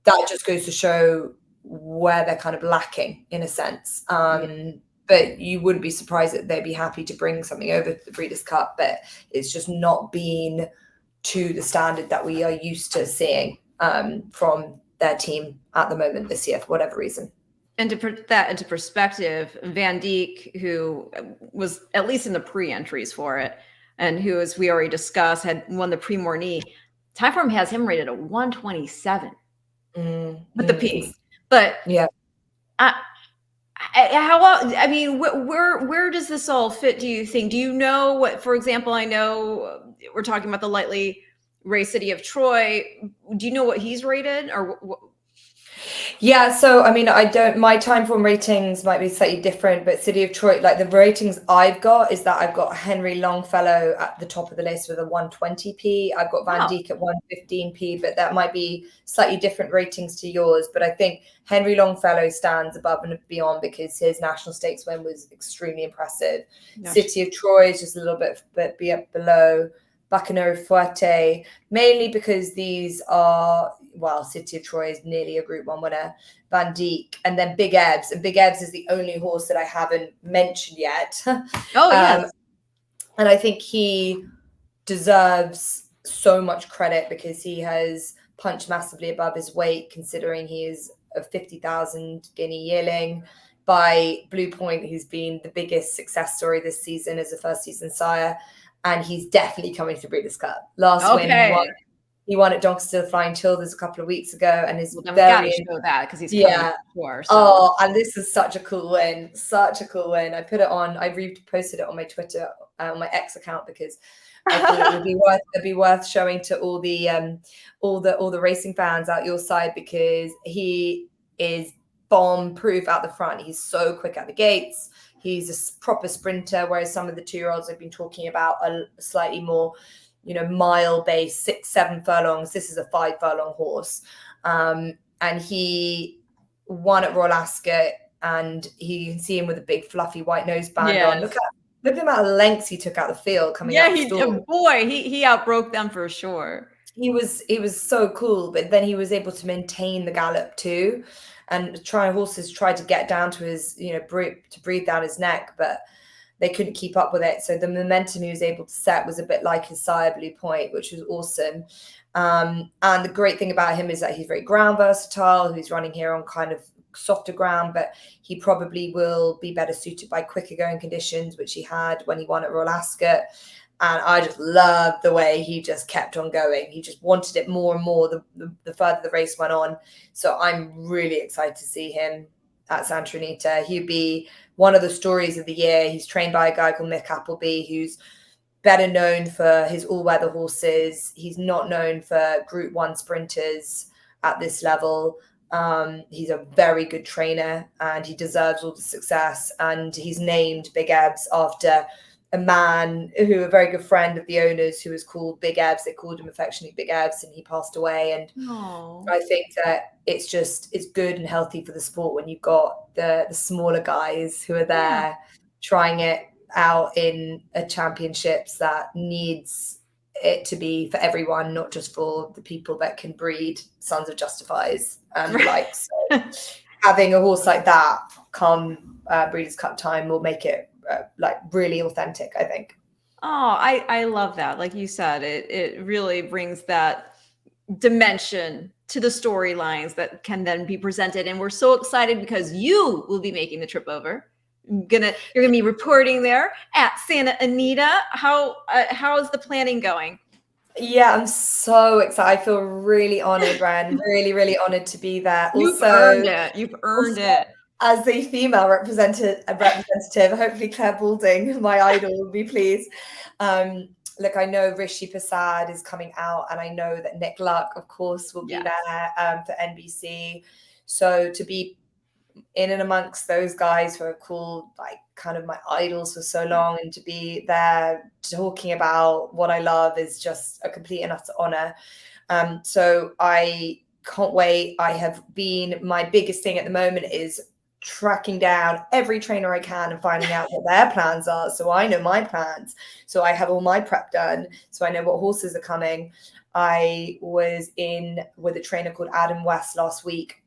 [SPEAKER 2] that just goes to show where they're kind of lacking in a sense. But you wouldn't be surprised that they'd be happy to bring something over to the Breeders' Cup, but it's just not been to the standard that we are used to seeing from their team at the moment this year, for whatever reason.
[SPEAKER 1] And to put that into perspective, Van Dijk, who was at least in the pre-entries for it, and who, as we already discussed, had won the Prix Morny, Timeform has him rated at 127 with the P. But
[SPEAKER 2] yeah,
[SPEAKER 1] where does this all fit, do you think? Do you know what, for example, I know we're talking about the lightly race City of Troy. Do you know what he's rated, or what?
[SPEAKER 2] Yeah, so my time form ratings might be slightly different, but City of Troy, like the ratings I've got is that I've got Henry Longfellow at the top of the list with a 120p. I've got Van Dijk at 115p, but that might be slightly different ratings to yours. But I think Henry Longfellow stands above and beyond because his national stakes win was extremely impressive. City of Troy is just a little bit be up below. Bacanero Fuerte, mainly because these are, City of Troy is nearly a Group 1 winner, Van Dijk, and then Big Ebbs. And Big Ebbs is the only horse that I haven't mentioned yet.
[SPEAKER 1] Yes.
[SPEAKER 2] And I think he deserves so much credit because he has punched massively above his weight, considering he is a 50,000 guinea yearling. By Blue Point, who's been the biggest success story this season as a first season sire. And he's definitely coming to Breeders' Cup. Last win, he won at Doncaster Flying Childers a couple of weeks ago, and is
[SPEAKER 1] we gotta show that because he's coming before. So.
[SPEAKER 2] Oh, and this is such a cool win, such a cool win. I put it on. I reposted it on my Twitter, on my X account, because I thought it'd be worth showing to all the racing fans out your side, because he is bomb proof out the front. He's so quick at the gates. He's a proper sprinter, whereas some of the 2-year-olds I've been talking about are slightly more, mile-based, 6-7 furlongs. This is a 5 furlong horse. And he won at Royal Ascot, and you can see him with a big fluffy white noseband on. Look at the amount of lengths he took out the field coming out the stall.
[SPEAKER 1] He outbroke them for sure.
[SPEAKER 2] He was so cool, but then he was able to maintain the gallop too. And horses tried to get down to his, to breathe down his neck, but they couldn't keep up with it. So the momentum he was able to set was a bit like his sire Blue Point, which was awesome. And the great thing about him is that he's very ground versatile. He's running here on kind of softer ground, but he probably will be better suited by quicker going conditions, which he had when he won at Royal Ascot. And I just loved the way he just kept on going. He just wanted it more and more the further the race went on. So I'm really excited to see him at Santa Anita. He'd be one of the stories of the year. He's trained by a guy called Mick Appleby, who's better known for his all-weather horses. He's not known for Group 1 sprinters at this level. He's a very good trainer and he deserves all the success. And he's named Big Ebs after a man who, a very good friend of the owners, who was called Big Ebs. They called him affectionately Big Ebs, and he passed away. And I think that it's good and healthy for the sport when you've got the smaller guys who are there trying it out in a championships that needs it to be for everyone, not just for the people that can breed sons of Justifies and the like. So having a horse like that come Breeders' Cup time will make it like really authentic, I think.
[SPEAKER 1] Oh, I love that. Like you said, it really brings that dimension to the storylines that can then be presented. And we're so excited because you will be making the trip over. You're gonna be reporting there at Santa Anita. How is the planning going?
[SPEAKER 2] Yeah, I'm so excited. I feel really honored, Ren. Really, really honored to be there.
[SPEAKER 1] You've earned it. You've earned it.
[SPEAKER 2] As the female representative, hopefully Claire Balding, my idol, will be pleased. Look, I know Rishi Prasad is coming out, and I know that Nick Luck, of course, will be there for NBC. So to be in and amongst those guys who are called like kind of my idols for so long, and to be there talking about what I love is just a complete and utter honor. So I can't wait. My biggest thing at the moment is tracking down every trainer I can and finding out what their plans are. So I know my plans. So I have all my prep done. So I know what horses are coming. I was in with a trainer called Adam West last week,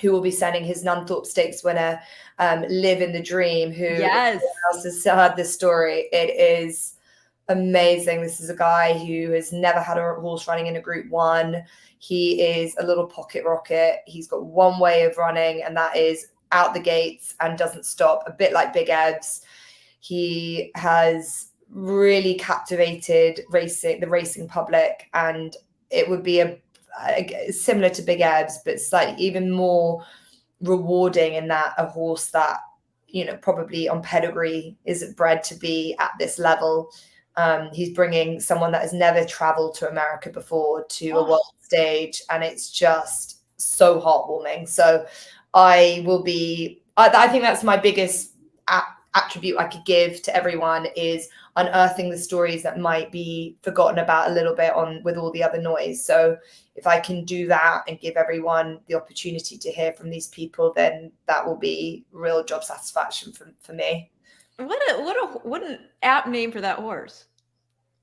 [SPEAKER 2] who will be sending his Nunthorpe Stakes winner, Live in the Dream, who else has heard this story. It is amazing. This is a guy who has never had a horse running in a Group 1. He is a little pocket rocket. He's got one way of running, and that is out the gates and doesn't stop, a bit like Big Ebs. He has really captivated the racing public, and it would be similar to Big Ebs, but slightly even more rewarding in that a horse that, probably on pedigree isn't bred to be at this level. He's bringing someone that has never traveled to America before to a world stage, and it's just so heartwarming. So I think that's my biggest attribute I could give to everyone, is unearthing the stories that might be forgotten about a little bit with all the other noise. So if I can do that and give everyone the opportunity to hear from these people, then that will be real job satisfaction for me.
[SPEAKER 1] What an apt name for that horse.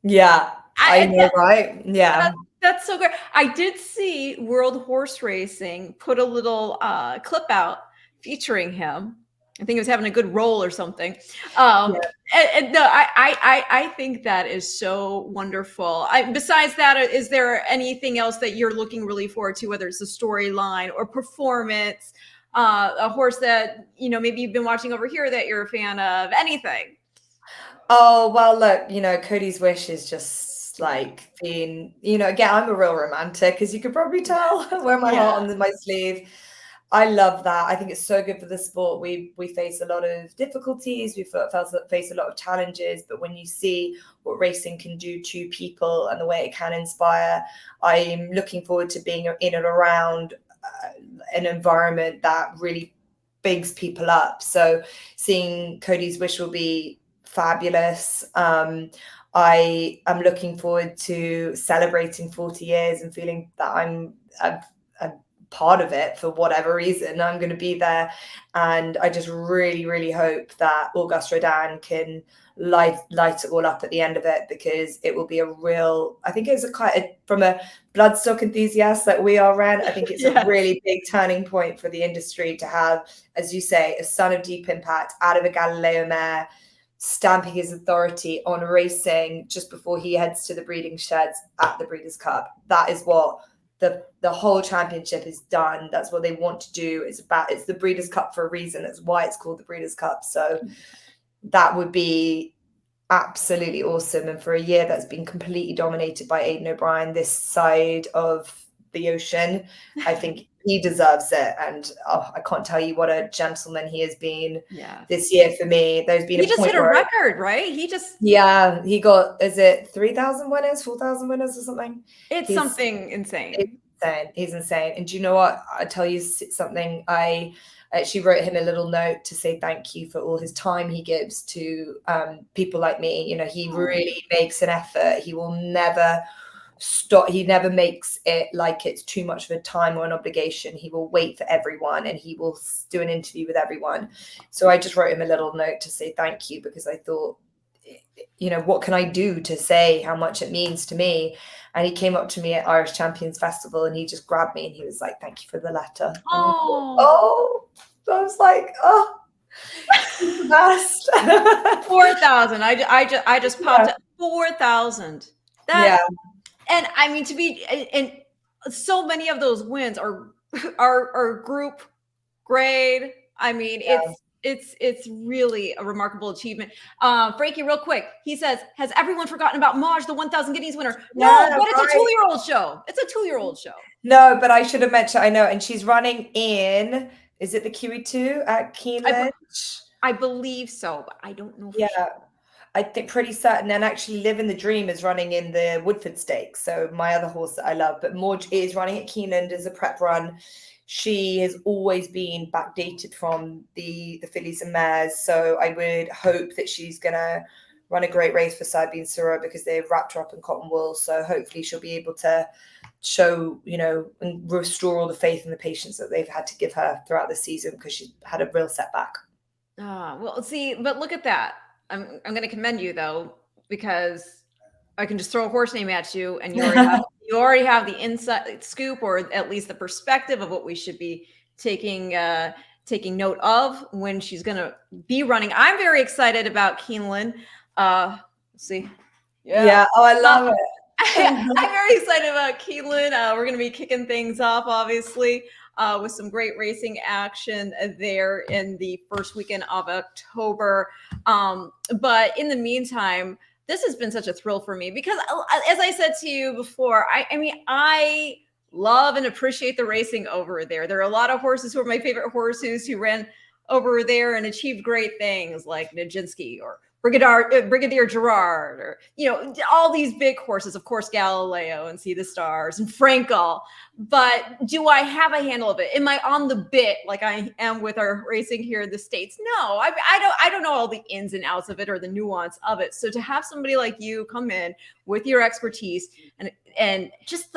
[SPEAKER 2] Yeah, I know, right? Yeah.
[SPEAKER 1] That's so great. I did see World Horse Racing put a little clip out featuring him. I think he was having a good roll or something. And no, I think that is so wonderful. Besides that, is there anything else that you're looking really forward to, whether it's a storyline or performance, a horse that, maybe you've been watching over here that you're a fan of, anything?
[SPEAKER 2] Oh, well, look, Cody's Wish is just like being, again, I'm a real romantic, as you could probably tell. I wear my heart on my sleeve. I love that. I think it's so good for the sport. We face a lot of difficulties. We face a lot of challenges. But when you see what racing can do to people and the way it can inspire, I'm looking forward to being in and around an environment that really bigs people up. So seeing Cody's Wish will be fabulous. I am looking forward to celebrating 40 years and feeling that I'm a part of it for whatever reason. I'm going to be there, and I just really, really hope that Auguste Rodin can light it all up at the end of it, because it will be I think it's from a bloodstock enthusiast that we are, Ren, I think it's a really big turning point for the industry to have, as you say, a son of Deep Impact out of a Galileo mare, stamping his authority on racing just before he heads to the breeding sheds at the Breeders' Cup. That is what the whole championship is done. That's what they want to do. It's the Breeders' Cup for a reason. That's why it's called the Breeders' Cup. So that would be absolutely awesome. And for a year that's been completely dominated by Aidan O'Brien, this side of the ocean, I think he deserves it. And I can't tell you what a gentleman he has been this year for me.
[SPEAKER 1] He just hit a record, right? He got,
[SPEAKER 2] is it 3,000 winners, 4,000 winners or something?
[SPEAKER 1] It's something insane.
[SPEAKER 2] It's insane. He's insane. And do you know what? I tell you something. I actually wrote him a little note to say thank you for all his time he gives to people like me. You know, he really makes an effort. He will never stop. He never makes it like it's too much of a time or an obligation. He will wait for everyone and he will do an interview with everyone. So I just wrote him a little note to say thank you, because I thought, you know, what can I do to say how much it means to me? And he came up to me at Irish Champions Festival and he just grabbed me and he was like, thank you for the letter. Oh, I was like, oh, the best.
[SPEAKER 1] 4,000. I just popped up 4,000.
[SPEAKER 2] Yeah.
[SPEAKER 1] And I mean, to be, and so many of those wins are group grade. I mean, it's really a remarkable achievement. Frankie, real quick, he says, has everyone forgotten about Maj, the 1,000 Guineas winner? No, but it's a 2-year-old show. It's a 2-year-old show.
[SPEAKER 2] No, but I should have mentioned, I know, and she's running in, is it the Kiwi2 at Keeneland?
[SPEAKER 1] I believe so, but I don't know.
[SPEAKER 2] Yeah, I think pretty certain. And actually, Live in the Dream is running in the Woodford Stakes, so my other horse that I love. But Morge is running at Keeneland as a prep run. She has always been backdated from the fillies and mares, so I would hope that she's gonna run a great race for Sabine Sura, because they've wrapped her up in cotton wool. So hopefully she'll be able to show, you know, and restore all the faith and the patience that they've had to give her throughout the season, because she had a real setback.
[SPEAKER 1] Well, see, but look at that. I'm going to commend you though, because I can just throw a horse name at you and you already have the inside scoop, or at least the perspective of what we should be taking note of when she's going to be running. I'm very excited about Keeneland. Let's see.
[SPEAKER 2] Yeah. Oh, I love it.
[SPEAKER 1] I'm very excited about Keeneland. We're going to be kicking things off, obviously, with some great racing action there in the first weekend of October. But in the meantime, this has been such a thrill for me, because as I said to you before, I mean, I love and appreciate the racing over there. There are a lot of horses who are my favorite horses who ran over there and achieved great things, like Nijinsky or Brigadier Gerard, or, you know, all these big horses, of course, Galileo and See the Stars and Frankel. But do I have a handle of it? Am I on the bit like I am with our racing here in the States? No, I don't know all the ins and outs of it or the nuance of it. So to have somebody like you come in with your expertise and just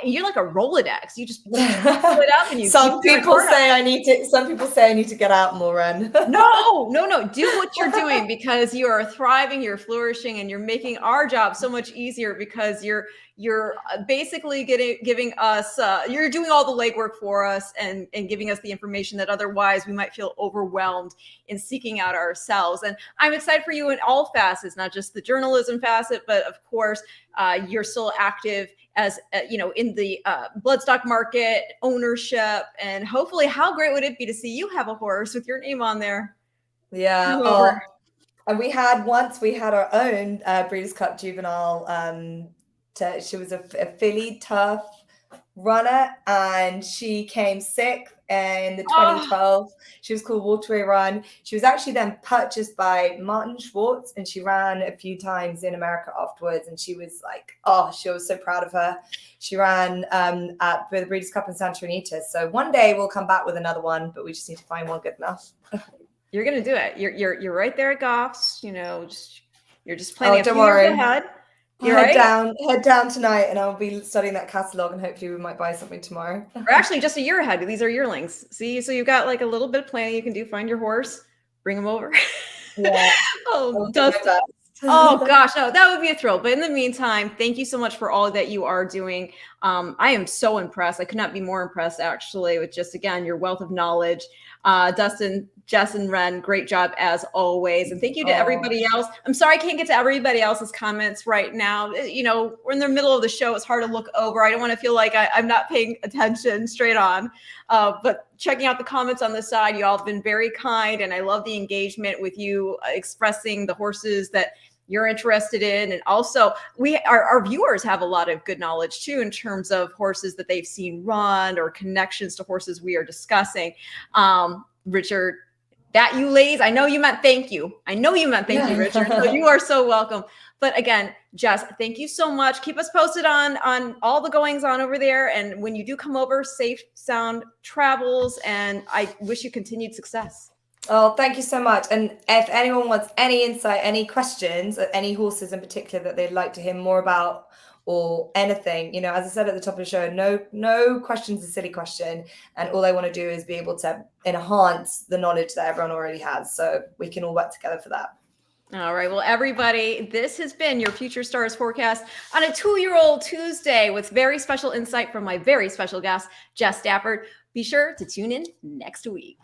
[SPEAKER 1] you're like a Rolodex. You just pull it up and you.
[SPEAKER 2] Some people say I need to get out more, Ren.
[SPEAKER 1] No. Do what you're doing, because you are thriving, you're flourishing, and you're making our job so much easier, because you're basically giving us, you're doing all the legwork for us and giving us the information that otherwise we might feel overwhelmed in seeking out ourselves. And I'm excited for you in all facets, not just the journalism facet, but of course, you're still active as, in the bloodstock market, ownership, and hopefully, how great would it be to see you have a horse with your name on there?
[SPEAKER 2] Yeah. And we had our own Breeders' Cup juvenile. She was a filly turf runner, and she came sixth in the 2012. She was called Waterway Run. She was actually then purchased by Martin Schwartz, and she ran a few times in America afterwards. And she was like, she was so proud of her. She ran at the Breeders' Cup in Santa Anita. So one day we'll come back with another one, but we just need to find one good enough.
[SPEAKER 1] You're gonna do it. You're right there at Goffs. You're just planning a few
[SPEAKER 2] worry.
[SPEAKER 1] years ahead.
[SPEAKER 2] Head down tonight, and I'll be studying that catalog, and hopefully we might buy something tomorrow.
[SPEAKER 1] Or actually, just a year ahead. These are yearlings. See, so you've got like a little bit of planning you can do. Find your horse, bring him over.
[SPEAKER 2] Yeah.
[SPEAKER 1] Dustin. Oh gosh, no, that would be a thrill. But in the meantime, thank you so much for all that you are doing. I am so impressed. I could not be more impressed, actually, with just, again, your wealth of knowledge. Dustin, Jess, and Ren, great job as always. And thank you to everybody else. I'm sorry I can't get to everybody else's comments right now. We're in the middle of the show. It's hard to look over. I don't want to feel like I'm not paying attention straight on. But checking out the comments on the side, you all have been very kind. And I love the engagement with you expressing the horses that you're interested in. And also our viewers have a lot of good knowledge too, in terms of horses that they've seen run or connections to horses we are discussing. Richard That you ladies, I know you meant thank you. I know you meant thank you, Richard. So you are so welcome. But again, Jess, thank you so much. Keep us posted on all the goings on over there. And when you do come over, safe, sound travels. And I wish you continued success.
[SPEAKER 2] Oh, thank you so much. And if anyone wants any insight, any questions, any horses in particular that they'd like to hear more about, or anything, you know, as I said at the top of the show, no question's a silly question. And all I want to do is be able to enhance the knowledge that everyone already has. So we can all work together for that.
[SPEAKER 1] All right. Well, everybody, this has been your Future Stars forecast on a 2-year-old Tuesday with very special insight from my very special guest, Jess Stafford. Be sure to tune in next week.